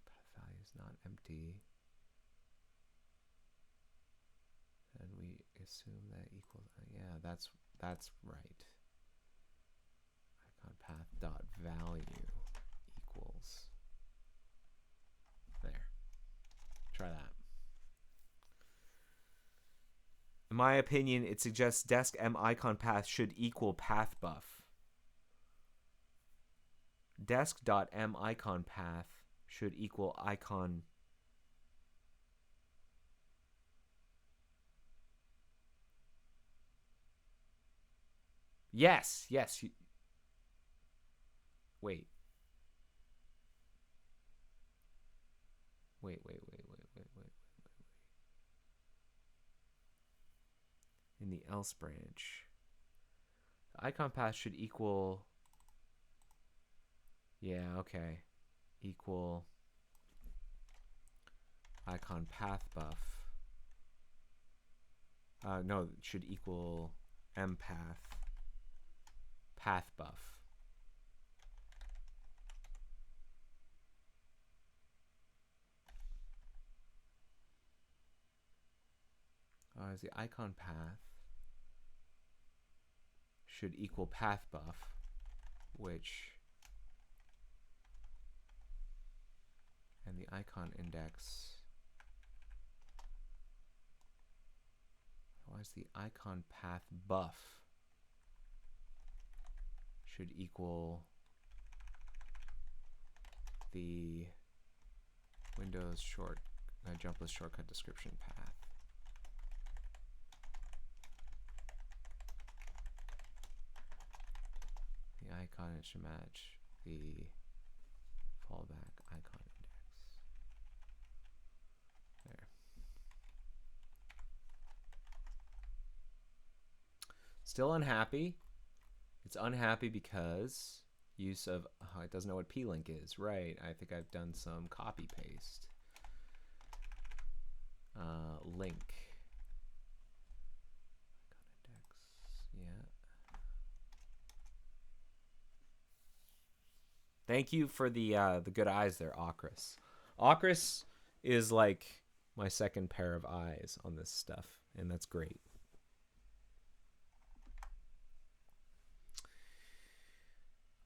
Path value is not empty. And we assume that equals, yeah, that's right. Icon path dot value equals there. Try that. In my opinion, it suggests desk m icon path should equal path buff. Desk dot m icon path should equal icon. Yes. Wait. In the else branch, the icon path should equal. Yeah, okay. Equal icon path buff. No, it should equal mpath path buff. Otherwise, the icon path should equal path buff, which, and the icon index, otherwise the icon path buff should equal the Windows jump list shortcut description path. The icon, it should match the fallback icon index. There. Still unhappy. It's unhappy because use of, it doesn't know what plink is. Right, I think I've done some copy paste. Link. Icon index, yeah. Thank you for the good eyes there, Okris. Okris is like my second pair of eyes on this stuff, and that's great.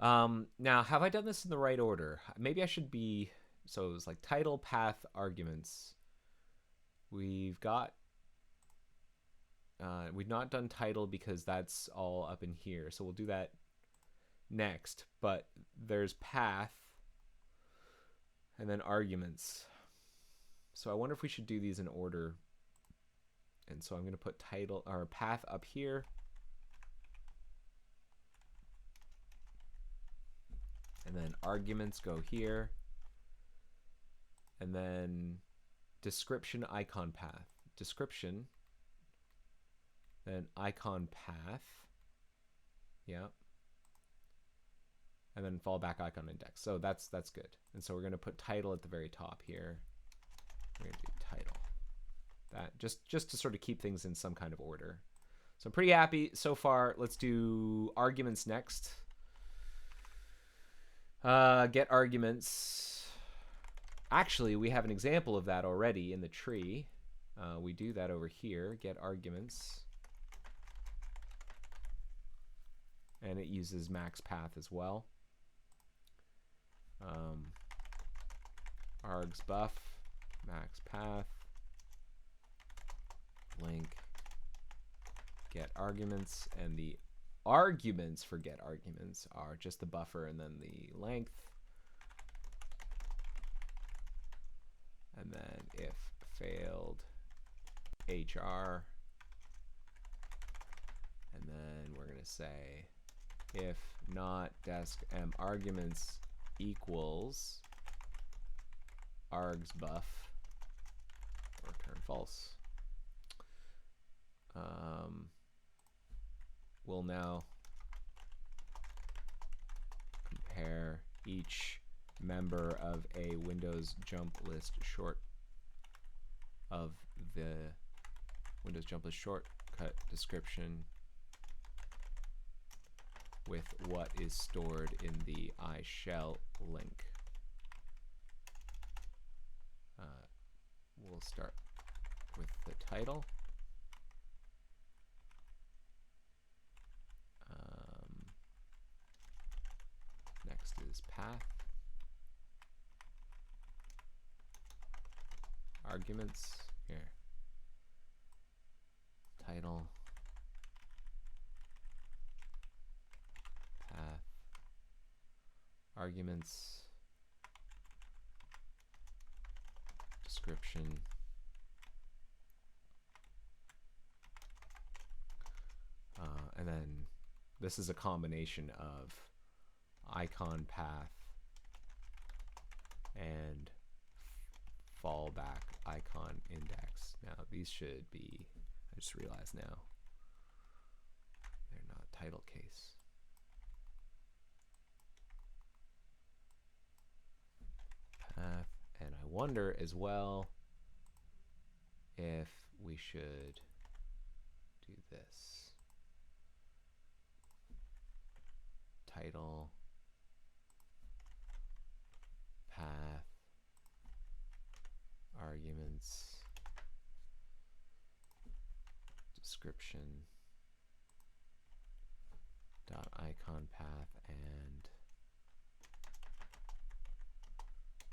Now, have I done this in the right order? Maybe I should be, so it was like title, path, arguments. We've not done title because that's all up in here. So we'll do that next, but there's path and then arguments. So I wonder if we should do these in order. And so I'm going to put title or path up here. And then arguments go here. And then description, icon path. Description, then icon path. Yeah. And then fallback icon index. So that's good. And so we're going to put title at the very top here. We're going to do title. That just to sort of keep things in some kind of order. So I'm pretty happy so far. Let's do arguments next. Get arguments. Actually, we have an example of that already in the tree. We do that over here, get arguments. And it uses max path as well. Args buff, max path, link, get arguments, and the arguments for get arguments are just the buffer and then the length. And then if failed HR, and then we're going to say if not desc m arguments equals args buff, return false. We'll now compare each member of a Windows jump list short of the Windows jump list shortcut description with what is stored in the iShell link. We'll start with the title. Next is path. Arguments here. Title. Path. Arguments. Description. And then this is a combination of icon path and fallback icon index. Now these should be, I just realized now, they're not title case. Path, and I wonder as well if we should do this. Title, path, arguments, description dot icon path and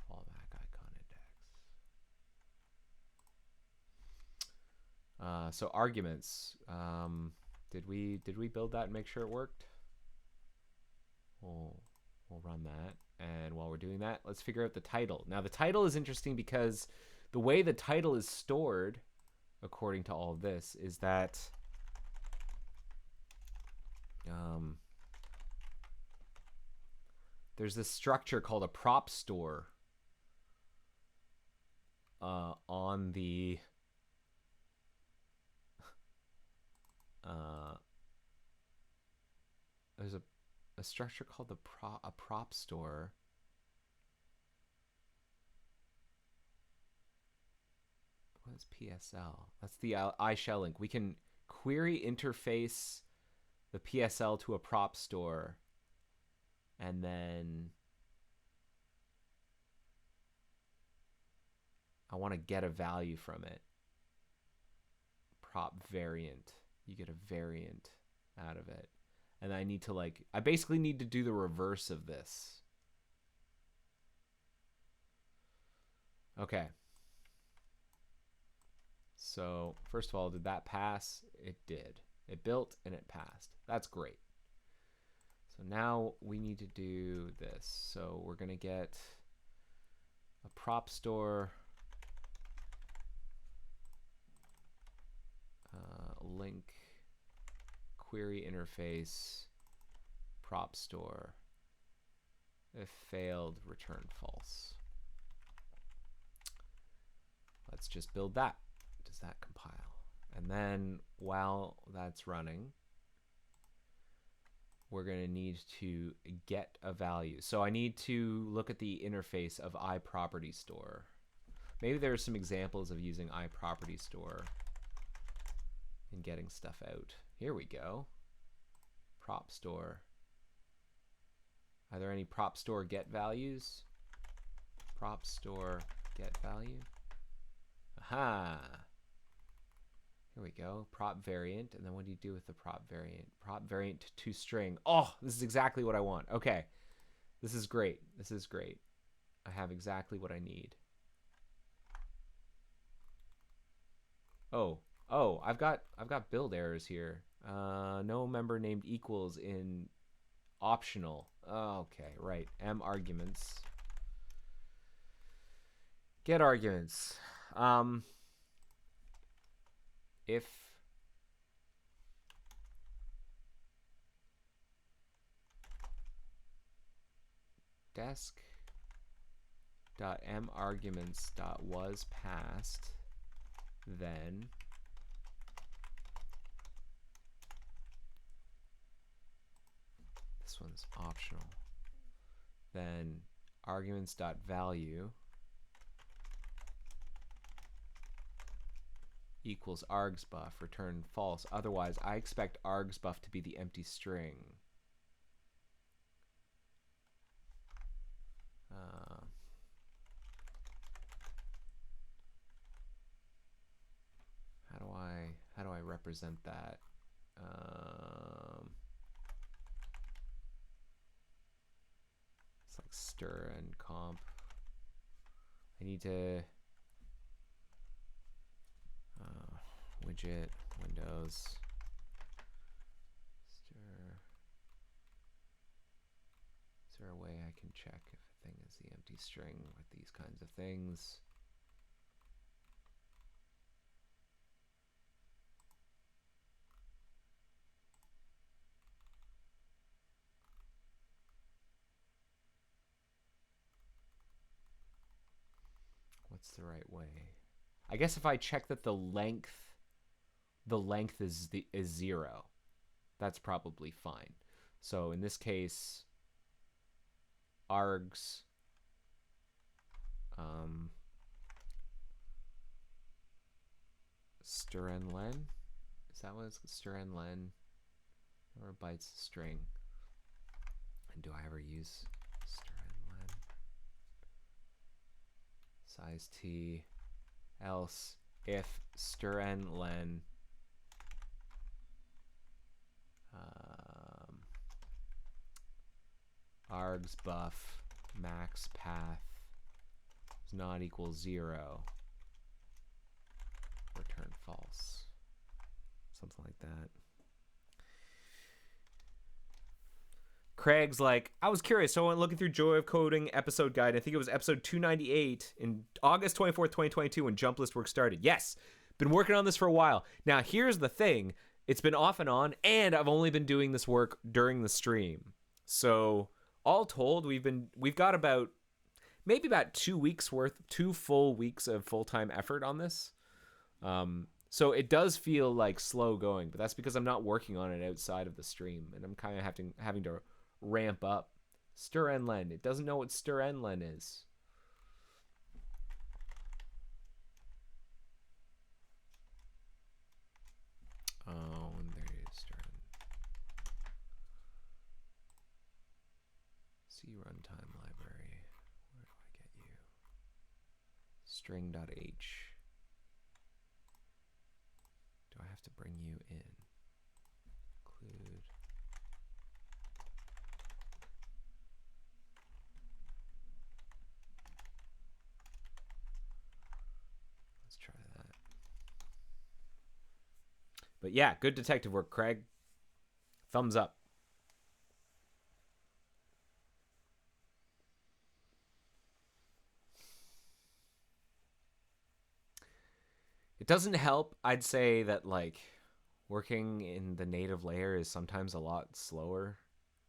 fallback icon index. So arguments. Did we build that and make sure it worked? We'll run that. And while we're doing that, let's figure out the title. Now the title is interesting because the way the title is stored, according to all of this, is that there's this structure called a prop store on the there's a structure called a prop store. What is PSL? That's the iShell link. We can query interface the PSL to a prop store, and then I want to get a value from it. Prop variant. You get a variant out of it. And I need to I basically need to do the reverse of this. Okay. So first of all, did that pass? It did. It built and it passed. That's great. So now we need to do this. So we're going to get a prop store link query interface prop store. If failed, return false. Let's just build that. Does that compile? And then while that's running, we're going to need to get a value. So I need to look at the interface of iProperty store. Maybe there are some examples of using iProperty store and getting stuff out. Here we go. Prop store. Are there any prop store get values? Prop store get value. Aha. Here we go. Prop variant. And then what do you do with the prop variant? Prop variant to string. Oh, this is exactly what I want. Okay. This is great. This is great. I have exactly what I need. Oh, I've got build errors here. No member named equals in optional. Okay, right. M arguments. Get arguments. If desk.marguments.was passed, then this one's optional. Then arguments.value equals argsbuff, return false. Otherwise, I expect argsbuff to be the empty string. How do I represent that? It's like stir and comp. I need to widget windows stir. Is there a way I can check if a thing is the empty string with these kinds of things? What's the right way? I guess if I check that the length is 0, that's probably fine. So in this case, args stren_len. Is that what it's stren_len? Or bytes string? And do I ever use stren_len? Size t. Else if stren_len args buff max path is not equal 0. Return false. Something like that. Craig's like, I was curious, so I went looking through Joy of Coding episode guide. I think it was episode 298 in August 24th, 2022 when Jump List work started. Yes, been working on this for a while. Now, here's the thing. It's been off and on, and I've only been doing this work during the stream. So, all told, we've got about 2 weeks worth, 2 full weeks of full-time effort on this. So it does feel like slow going, but that's because I'm not working on it outside of the stream, and I'm kind of having to ramp up. StirNlen. It doesn't know what StirNlen is. Oh, and there it is. C runtime library. Where do I get you? String.h. Do I have to bring you in? Include. Let's try that. But yeah, good detective work, Craig. Thumbs up. It doesn't help, I'd say, that like working in the native layer is sometimes a lot slower,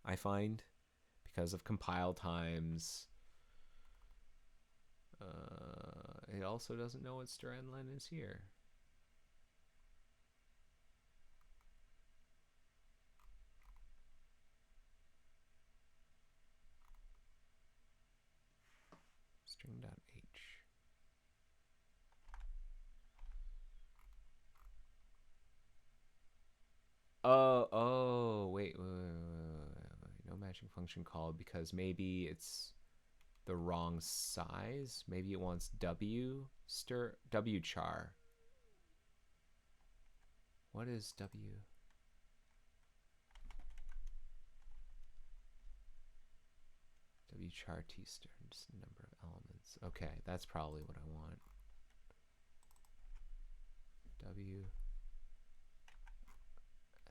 I find, because of compile times. It also doesn't know what StirNlen is here. String.h. Wait. No matching function called because maybe it's the wrong size. Maybe it wants wchar. What is w? Wchar t stir, just the number of elements. Okay, that's probably what I want. W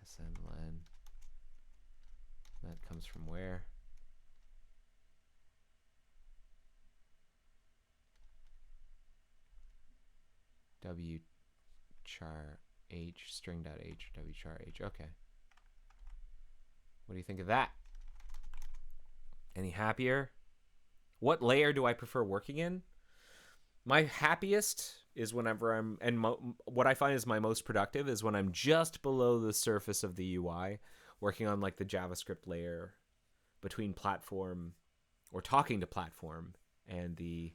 SNlen. That comes from where? Wchar h string.h wchar h. Okay. What do you think of that? Any happier? What layer do I prefer working in? My happiest is whenever I'm, and what I find is my most productive is when I'm just below the surface of the UI, working on like the JavaScript layer between platform or talking to platform and the,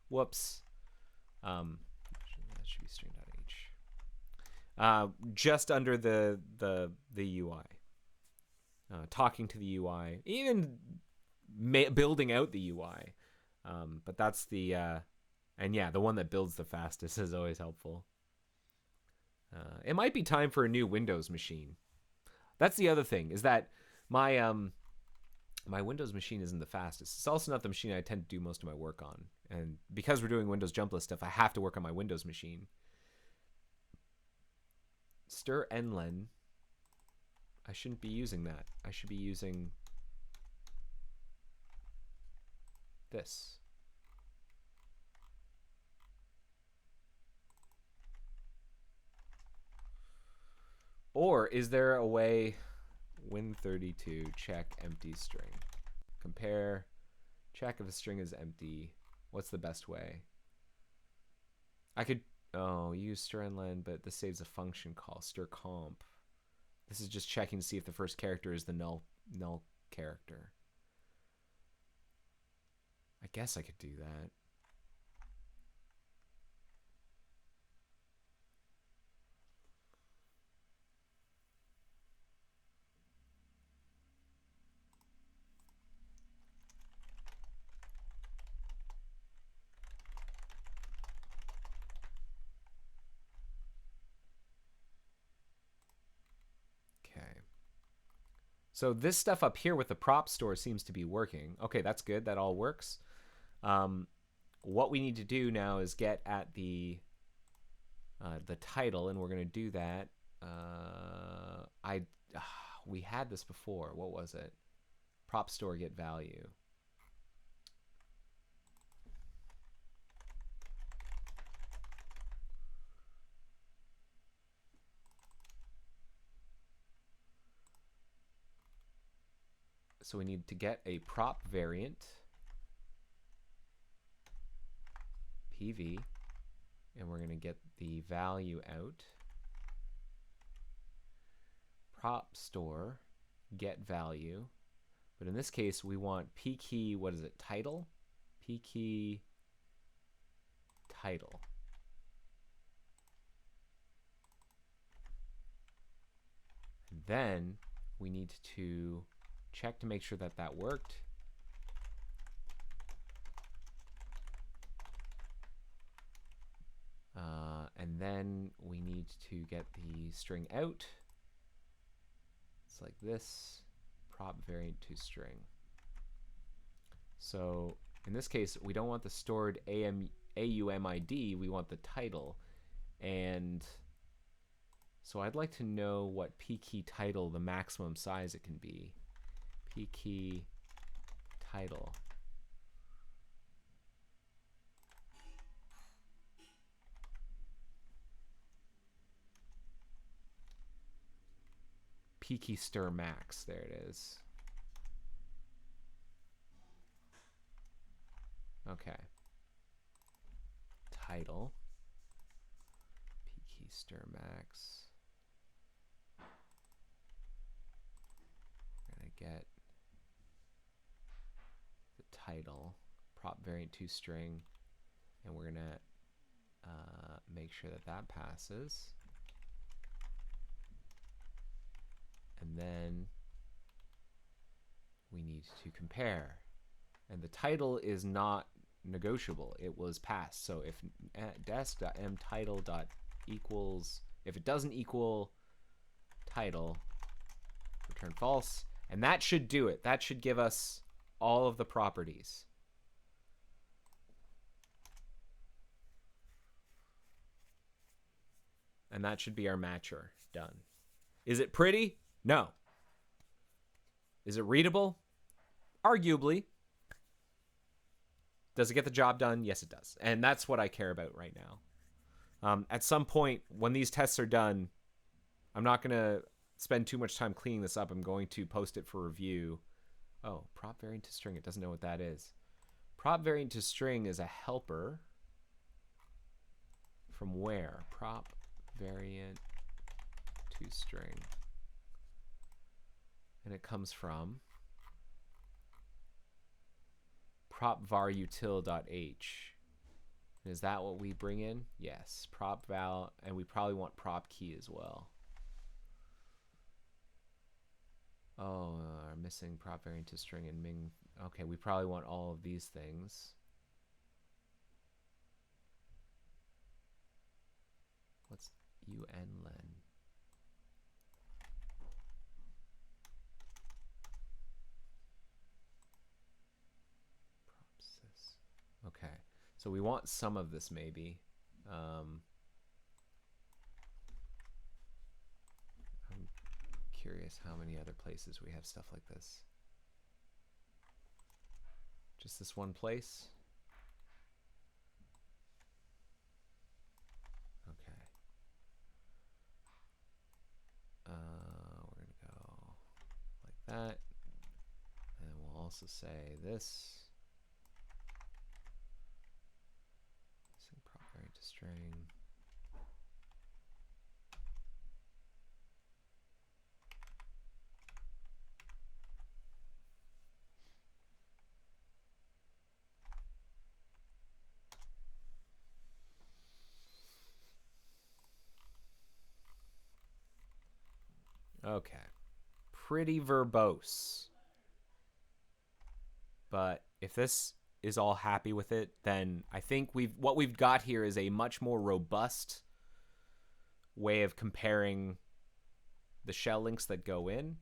whoops. That should be string.h. Just under the UI. Talking to the UI, even building out the UI. But that's the, and yeah, the one that builds the fastest is always helpful. It might be time for a new Windows machine. That's the other thing, is that my my Windows machine isn't the fastest. It's also not the machine I tend to do most of my work on. And because we're doing Windows jump list stuff, I have to work on my Windows machine. StirNlen. I shouldn't be using that. I should be using this. Or is there a way, win32, check empty string. Compare, check if a string is empty. What's the best way? I could, use StirNlen, but this saves a function call, stircomp. This is just checking to see if the first character is the null character. I guess I could do that. Okay. So this stuff up here with the prop store seems to be working. Okay, that's good. That all works. What we need to do now is get at the title, and we're going to do that. We had this before. What was it? Prop store get value. So we need to get a prop variant PV, and we're going to get the value out. Prop store get value, but in this case we want p key, what is it, title? P key title. And then we need to check to make sure that that worked. And then we need to get the string out. It's like this, prop variant to string. So in this case, we don't want the stored AUMID, we want the title. And so I'd like to know what p key title, the maximum size it can be. P key title. P key stir max, there it is. Okay. Title. P key stir max. We're gonna get the title, prop variant to string, and we're gonna make sure that that passes. And then we need to compare. And the title is not negotiable. It was passed. So if desk.mtitle.equals, if it doesn't equal title, return false. And that should do it. That should give us all of the properties. And that should be our matcher done. Is it pretty? No. Is it readable? Arguably. Does it get the job done? Yes, it does. And that's what I care about right now. At some point, when these tests are done, I'm not going to spend too much time cleaning this up. I'm going to post it for review. Oh, prop variant to string. It doesn't know what that is. Prop variant to string is a helper. From where? Prop variant to string. And it comes from prop var util.h. Is that what we bring in? Yes, prop val, and we probably want prop key as well. Oh, missing prop variant to string and Ming. Okay, we probably want all of these things. What's unlen? Okay, so we want some of this maybe. I'm curious how many other places we have stuff like this. Just this one place? Okay. We're going to go like that. And we'll also say this. String. Okay. Pretty verbose. But if this is all happy with it, then I think what we've got here is a much more robust way of comparing the shell links that go in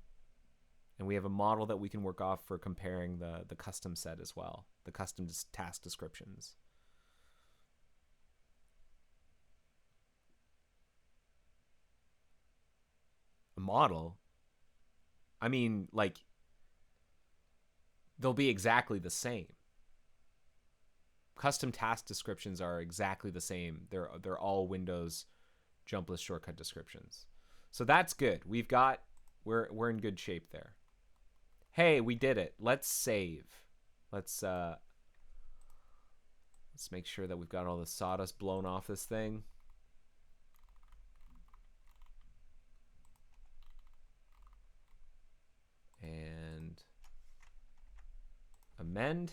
And we have a model that we can work off for comparing the custom set as well, the custom task descriptions. A model? I mean, like, they'll be exactly the same. Custom task descriptions are exactly the same. They're all Windows jump list shortcut descriptions. So that's good. We're in good shape there. Hey, we did it. Let's save. Let's make sure that we've got all the sawdust blown off this thing. And amend.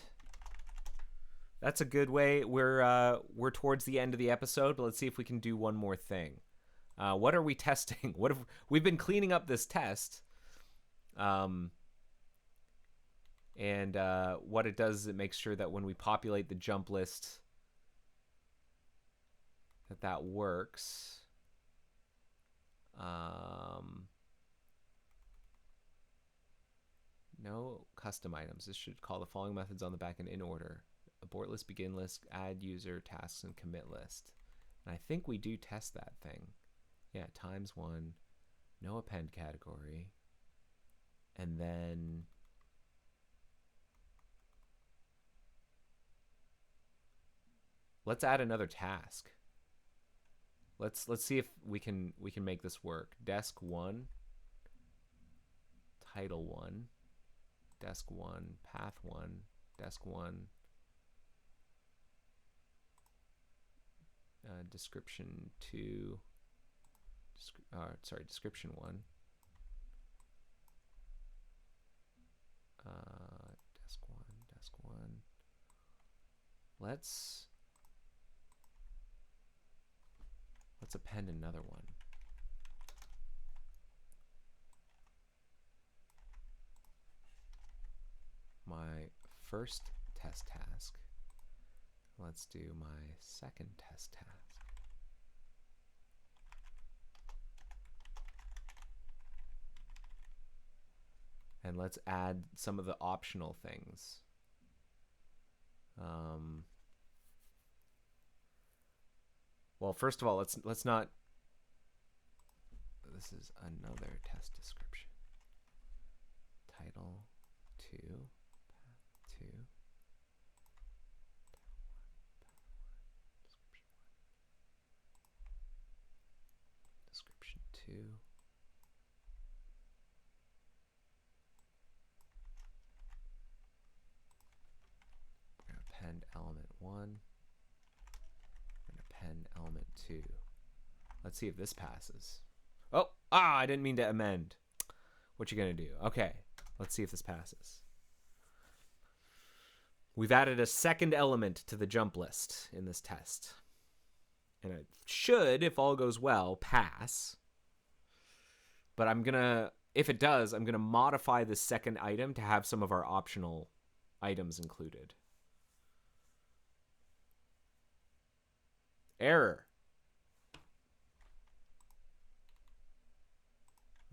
That's a good way. We're towards the end of the episode, but let's see if we can do one more thing. What are we testing? What if we've been cleaning up this test? And what it does is it makes sure that when we populate the jump list, that works. No custom items. This should call the following methods on the backend in order: abort list, begin list, add user, tasks, and commit list. And I think we do test that thing. Yeah, ×1, no append category, and then let's add another task. Let's see if we can make this work. Desk 1, title 1, desk 1, path 1, desk 1, description 2, description 1, desk 1. Let's append another one. My first test task. Let's do my second test task. And let's add some of the optional things. Well, first of all, let's not. This is another test description. Title 2, path 2, description 2. We're going to append element 1. Append element 2. Let's see if this passes. Oh, I didn't mean to amend. What you gonna do? Okay, let's see if this passes. We've added a second element to the jump list in this test. And it should, if all goes well, pass. But if it does, I'm gonna modify this second item to have some of our optional items included. Error.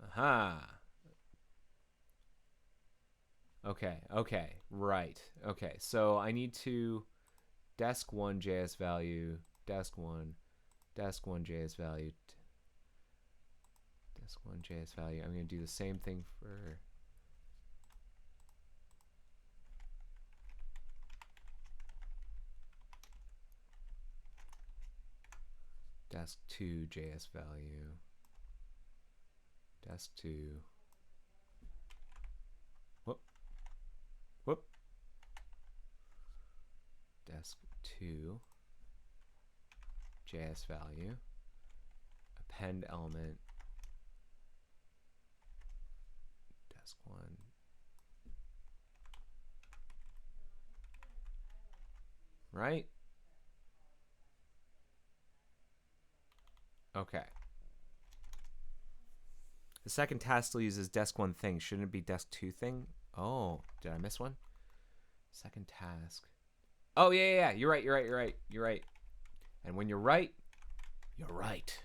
Aha. Okay, right. Okay, so I need to desk 1 JS value, desk 1 JS value, desk 1 JS value. I'm going to do the same thing for desk 2 JS value, desk 2, whoop, desk 2 JS value, append element, desk 1, right? Okay. The second task still uses desk 1 thing. Shouldn't it be desk 2 thing? Oh, did I miss one? Second task. Oh, yeah. You're right. And when you're right, you're right.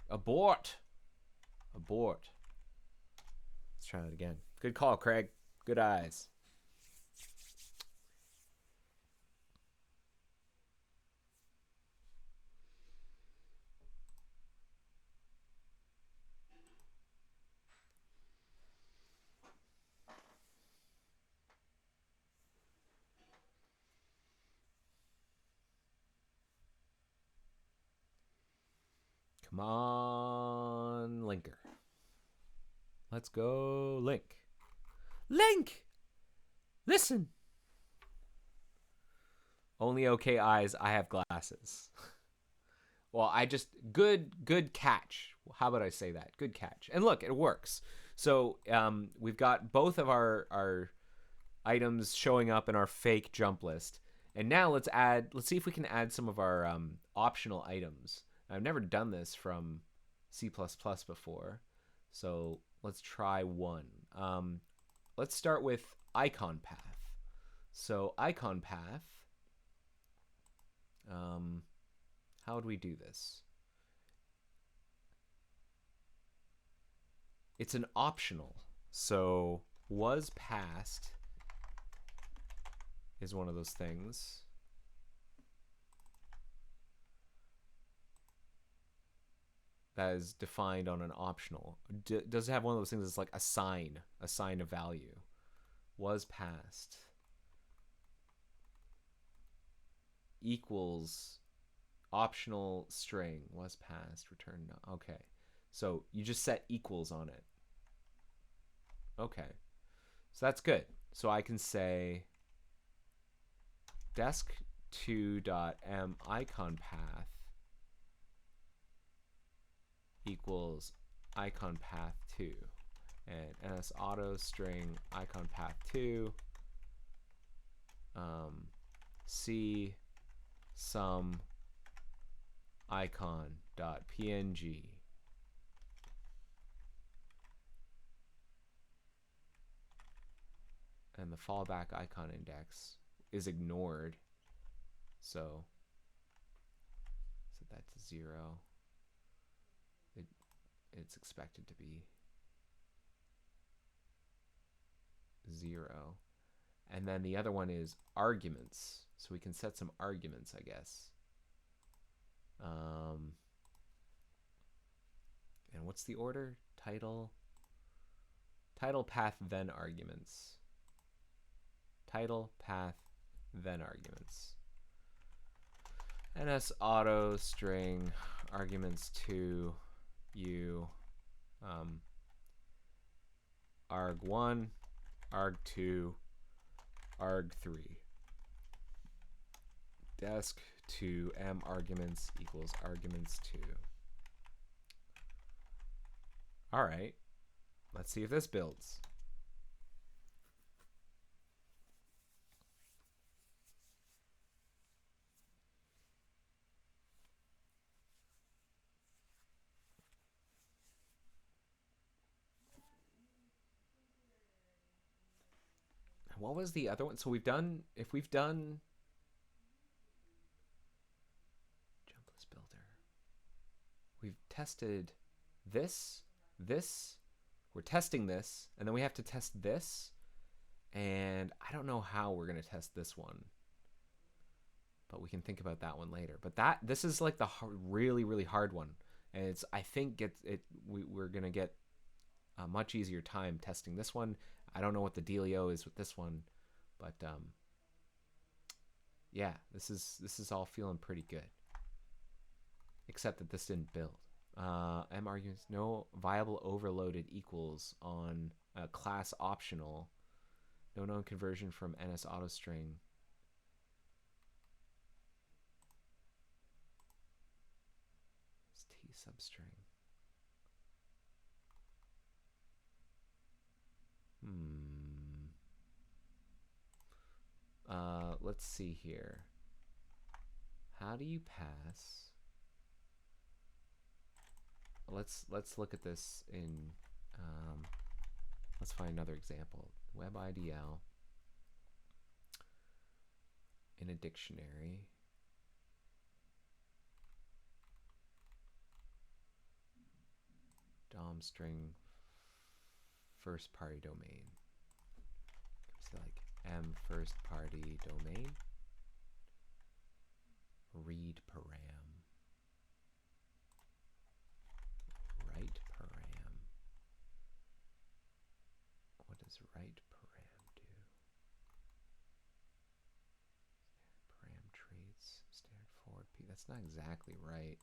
Abort. Abort. Let's try that again. Good call, Craig. Good eyes. Come on, Linker. Let's go, Link. Link! Listen! Only okay eyes, I have glasses. Well, good catch. How about I say that? Good catch. And look, it works. So we've got both of our items showing up in our fake jump list. And now let's see if we can add some of our optional items. I've never done this from C++ before, so let's try one. Let's start with icon path. So icon path, how would we do this? It's an optional, so was passed is one of those things. That is defined on an optional. Does it have one of those things that's like assign a value? Was passed equals optional string was passed return no. Okay, so you just set equals on it. Okay, so that's good. So I can say desc2.m icon path equals icon path 2 and ns auto string icon path 2 c sum icon dot png and the fallback icon index is ignored, so set that to 0. It's expected to be 0. And then the other one is arguments. So we can set some arguments, I guess. And what's the order? Title, path, then arguments. Title, path, then arguments. ns auto string arguments to you arg1, arg2, arg3. Desc to m arguments equals arguments to. All right, let's see if this builds. What was the other one? So if we've done jump list builder, we've tested this, we're testing this, and then we have to test this, and I don't know how we're going to test this one, but we can think about that one later. But this is like the really, really hard one, and I think we're going to get a much easier time testing this one. I don't know what the dealio is with this one, but yeah, this is all feeling pretty good. Except that this didn't build. M arguments no viable overloaded equals on a class optional. No known conversion from ns auto string. It's t substring. Let's see here. How do you pass? Let's look at this in. Let's find another example. WebIDL in a dictionary. DOM string first party domain. So like m first party domain read param write param. What does write param do? Param traits standard forward p. That's not exactly right.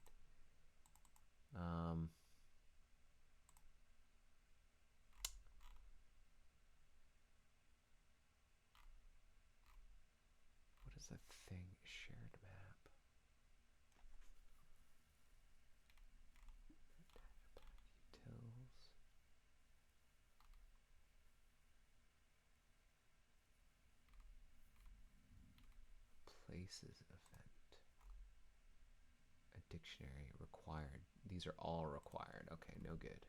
What is that thing? Shared map. Utils. Places event. A dictionary required. These are all required. Okay, no good.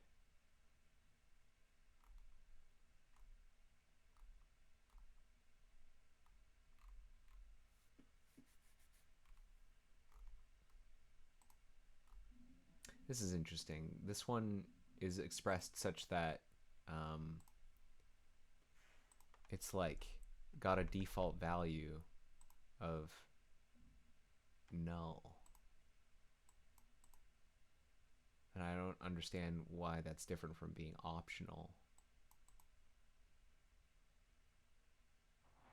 This is interesting. This one is expressed such that it's like got a default value of null. And I don't understand why that's different from being optional.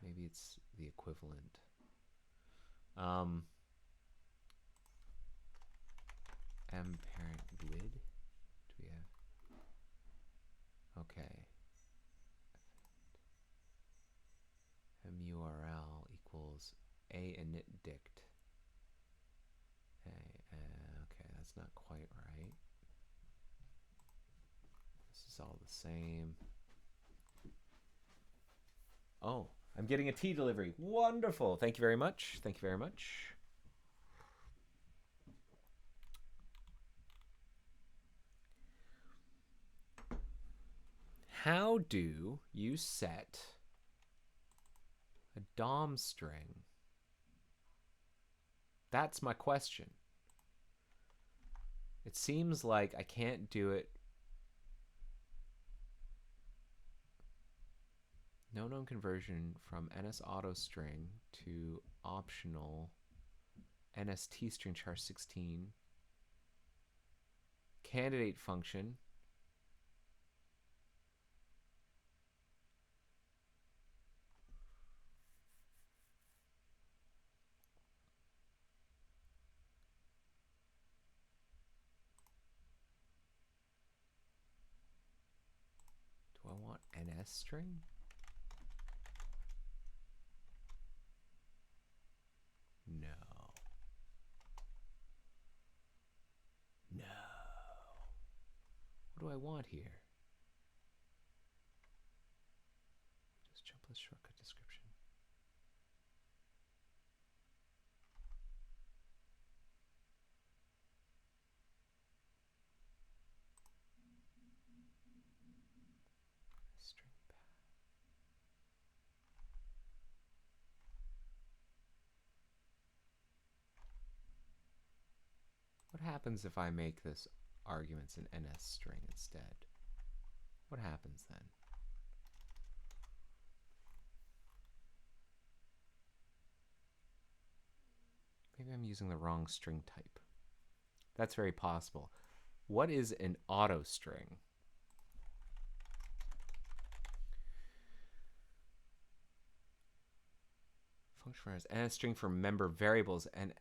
Maybe it's the equivalent. M parent lid. Do we have? Okay. MURL equals a init dict. Okay, that's not quite right. This is all the same. Oh, I'm getting a tea delivery. Wonderful. Thank you very much. Thank you very much. How do you set a DOM string? That's my question. It seems like I can't do it. No known conversion from NSAutoString to optional NST string char 16. Candidate function. Do I want NS string? No. No. What do I want here? Just jump list shortcut description. String path. What happens if I make this arguments an NS string instead? What happens then? Maybe I'm using the wrong string type. That's very possible. What is an auto string? Function as NS string for member variables and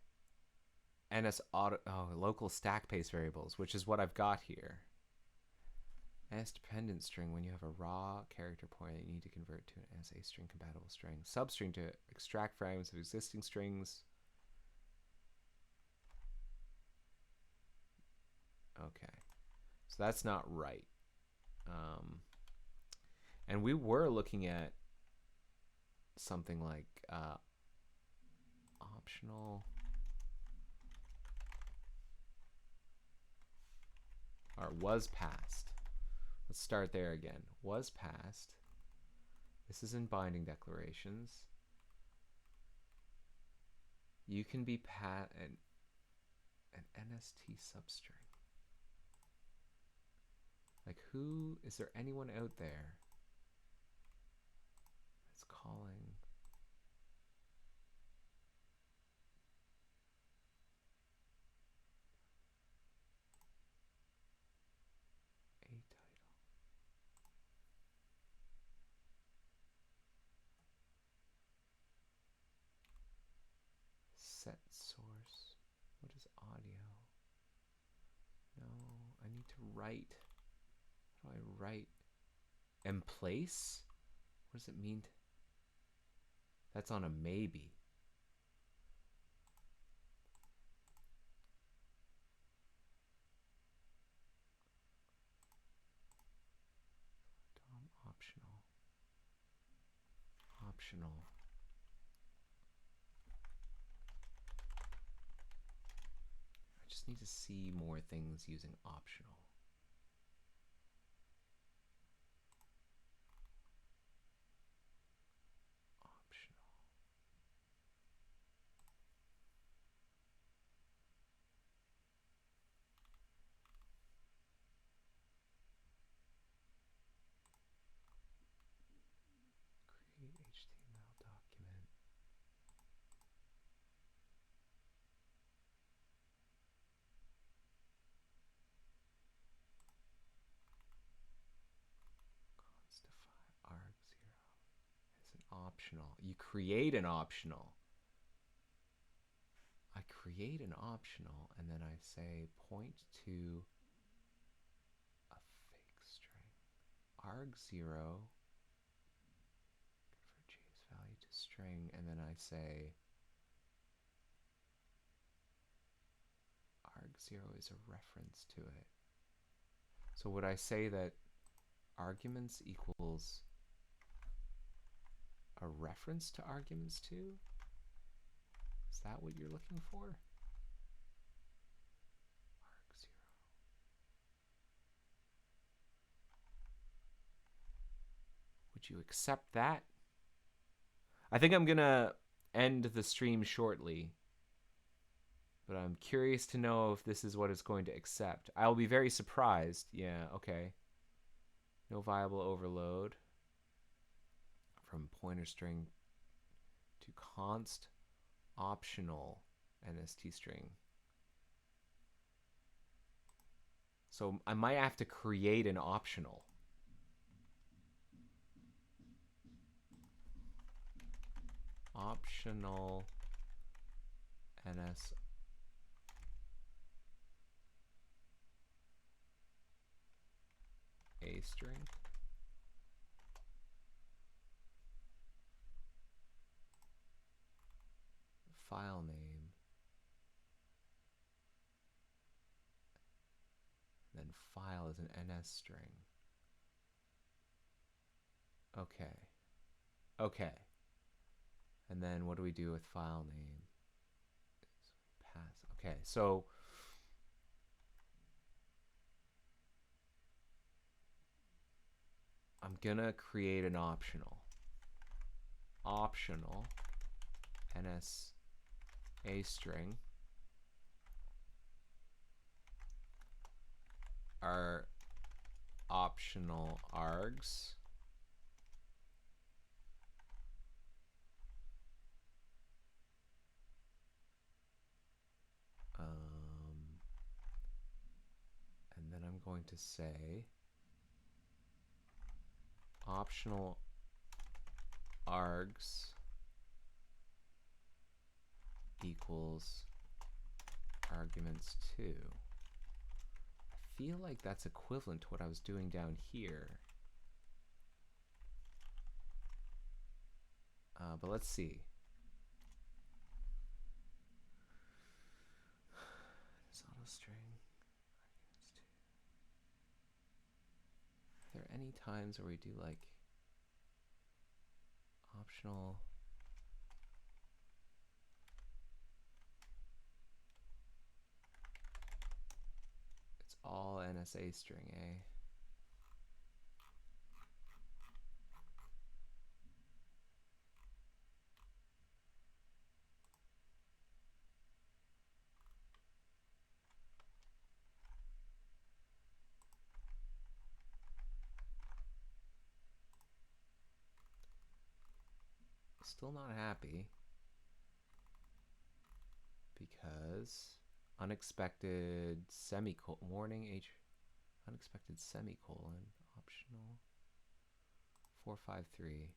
NS auto local stack paste variables, which is what I've got here. NS dependent string when you have a raw character pointer that you need to convert to an NSA string compatible string. Substring to extract fragments of existing strings. Okay, so that's not right. And we were looking at something like optional or was passed. Let's start there again. Was passed. This is in binding declarations. You can be an NST substring. Like, who is there anyone out there that's calling a title? Set source. What is audio? No, I need to write. How do I write? And place? What does it mean? That's on a maybe. DOM optional. Optional. I just need to see more things using optional. Optional. Create HTML document. Constify arg0 is an optional. You create an optional. I create an optional and then I say point to a fake string. arg0 convert J's value to string, and then I say arg0 is a reference to it. So would I say that arguments equals a reference to arguments too? Is that what you're looking for? arg0. Would you accept that? I think I'm gonna end the stream shortly, but I'm curious to know if this is what it's going to accept. I'll be very surprised. Yeah, okay. No viable overload from pointer string to const optional NST string. So I might have to create an optional. Optional NS a string. File name. Then file is an NS string. Okay. Okay. And then what do we do with file name? Pass. Okay, so I'm gonna create an optional. Optional NS a string are optional args. And then I'm going to say optional args equals arguments 2. I feel like that's equivalent to what I was doing down here. But let's see. This auto string arguments 2. Are there any times where we do like optional? It's all NSA string, eh? Still not happy. Because unexpected semicolon, warning H, unexpected semicolon, optional, 453.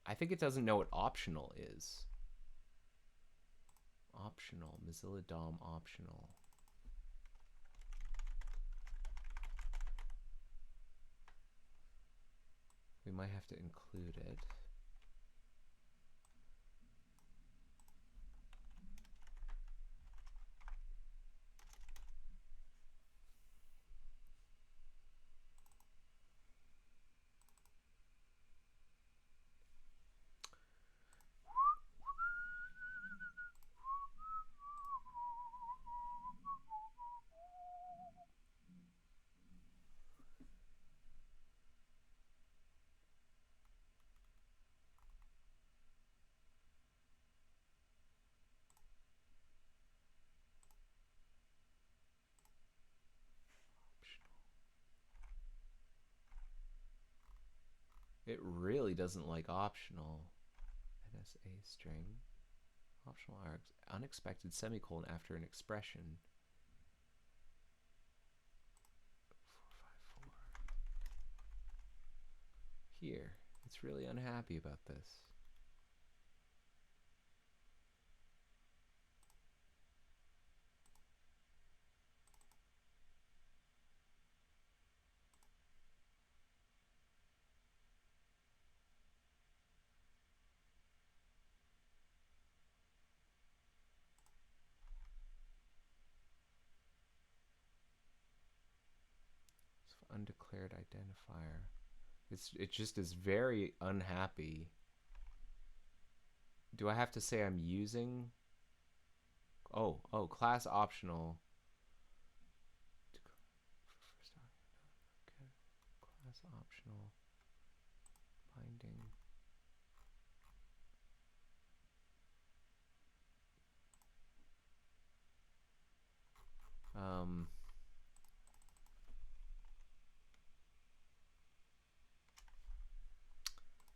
I think it doesn't know what optional is. Optional, Mozilla DOM optional. We might have to include it. It really doesn't like optional. NSA string. Optional args. Unexpected semicolon after an expression. 454. Here. It's really unhappy about this. Undeclared identifier. It just is very unhappy. Do I have to say I'm using? Oh, class optional. Okay. Class optional. Binding.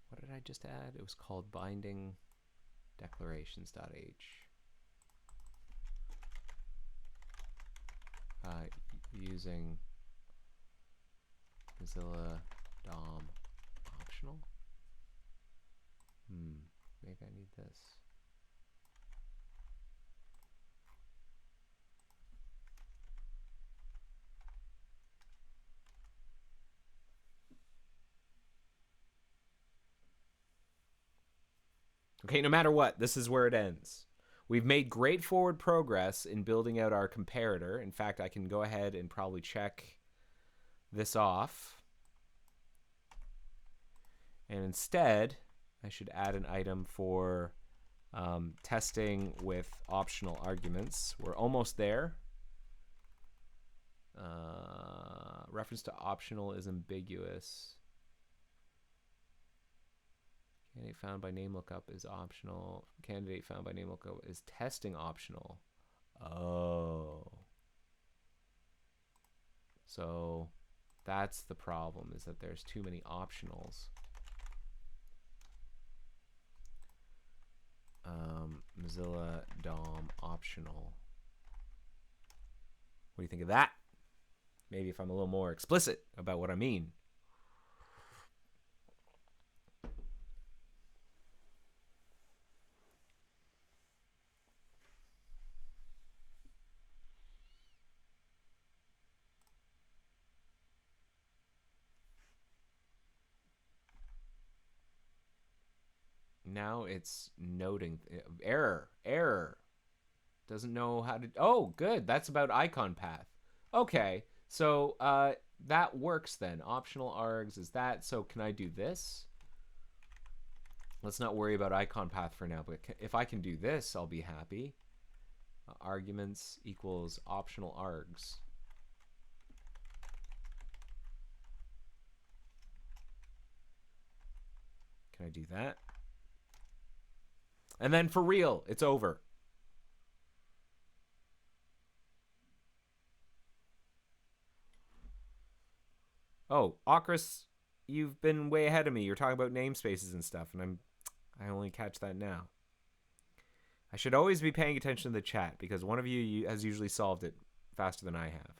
What did I just add? It was called binding declarations.h. Using Mozilla DOM optional. Maybe I need this. Okay, no matter what, this is where it ends. We've made great forward progress in building out our comparator. In fact, I can go ahead and probably check this off. And instead, I should add an item for testing with optional arguments. We're almost there. Reference to optional is ambiguous. Candidate found by name lookup is optional. Candidate found by name lookup is testing optional. Oh. So that's the problem, is that there's too many optionals. Mozilla DOM optional. What do you think of that? Maybe if I'm a little more explicit about what I mean. Now it's noting error. Doesn't know how to. Oh, good. That's about icon path. Okay, so that works then. Optional args is that. So can I do this? Let's not worry about icon path for now. But if I can do this, I'll be happy. Arguments equals optional args. Can I do that? And then for real, it's over. Oh, Okris, you've been way ahead of me. You're talking about namespaces and stuff, and I only catch that now. I should always be paying attention to the chat because one of you has usually solved it faster than I have.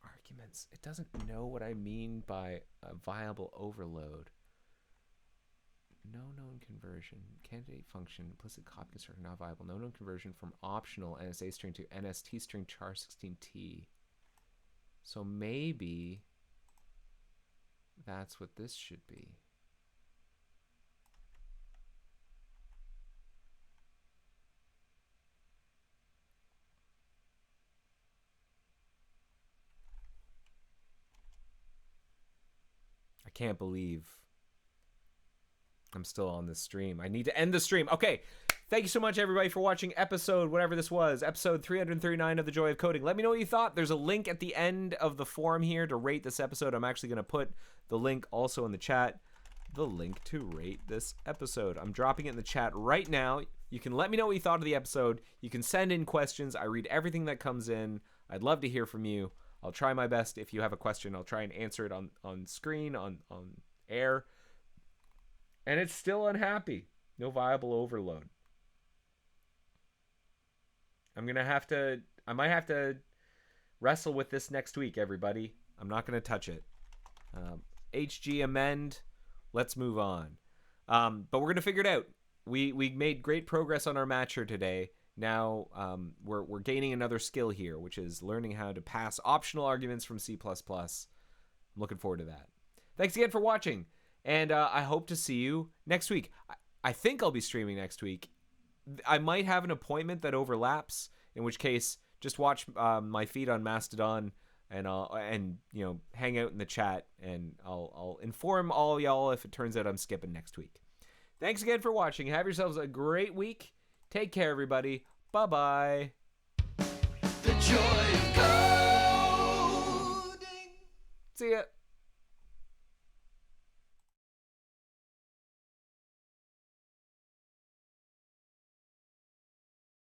Arguments. It doesn't know what I mean by a viable overload. No known conversion. Candidate function. Implicit copy constructor not viable. No known conversion from optional NSA string to NST string char16t. So maybe that's what this should be. I can't believe I'm still on this stream. I need to end the stream. Okay. Thank you so much, everybody, for watching episode, whatever this was, episode 339 of The Joy of Coding. Let me know what you thought. There's a link at the end of the forum here to rate this episode. I'm actually going to put the link also in the chat. The link to rate this episode. I'm dropping it in the chat right now. You can let me know what you thought of the episode. You can send in questions. I read everything that comes in. I'd love to hear from you. I'll try my best. If you have a question, I'll try and answer it on screen, on air. And it's still unhappy. No viable overload. I might have to wrestle with this next week, everybody. I'm not going to touch it. HG amend. Let's move on. But we're going to figure it out. We made great progress on our matcher today. Now we're gaining another skill here, which is learning how to pass optional arguments from C++. I'm looking forward to that. Thanks again for watching. And I hope to see you next week. I think I'll be streaming next week. I might have an appointment that overlaps, in which case just watch my feed on Mastodon and hang out in the chat, and I'll inform all y'all if it turns out I'm skipping next week. Thanks again for watching. Have yourselves a great week. Take care, everybody. Bye-bye.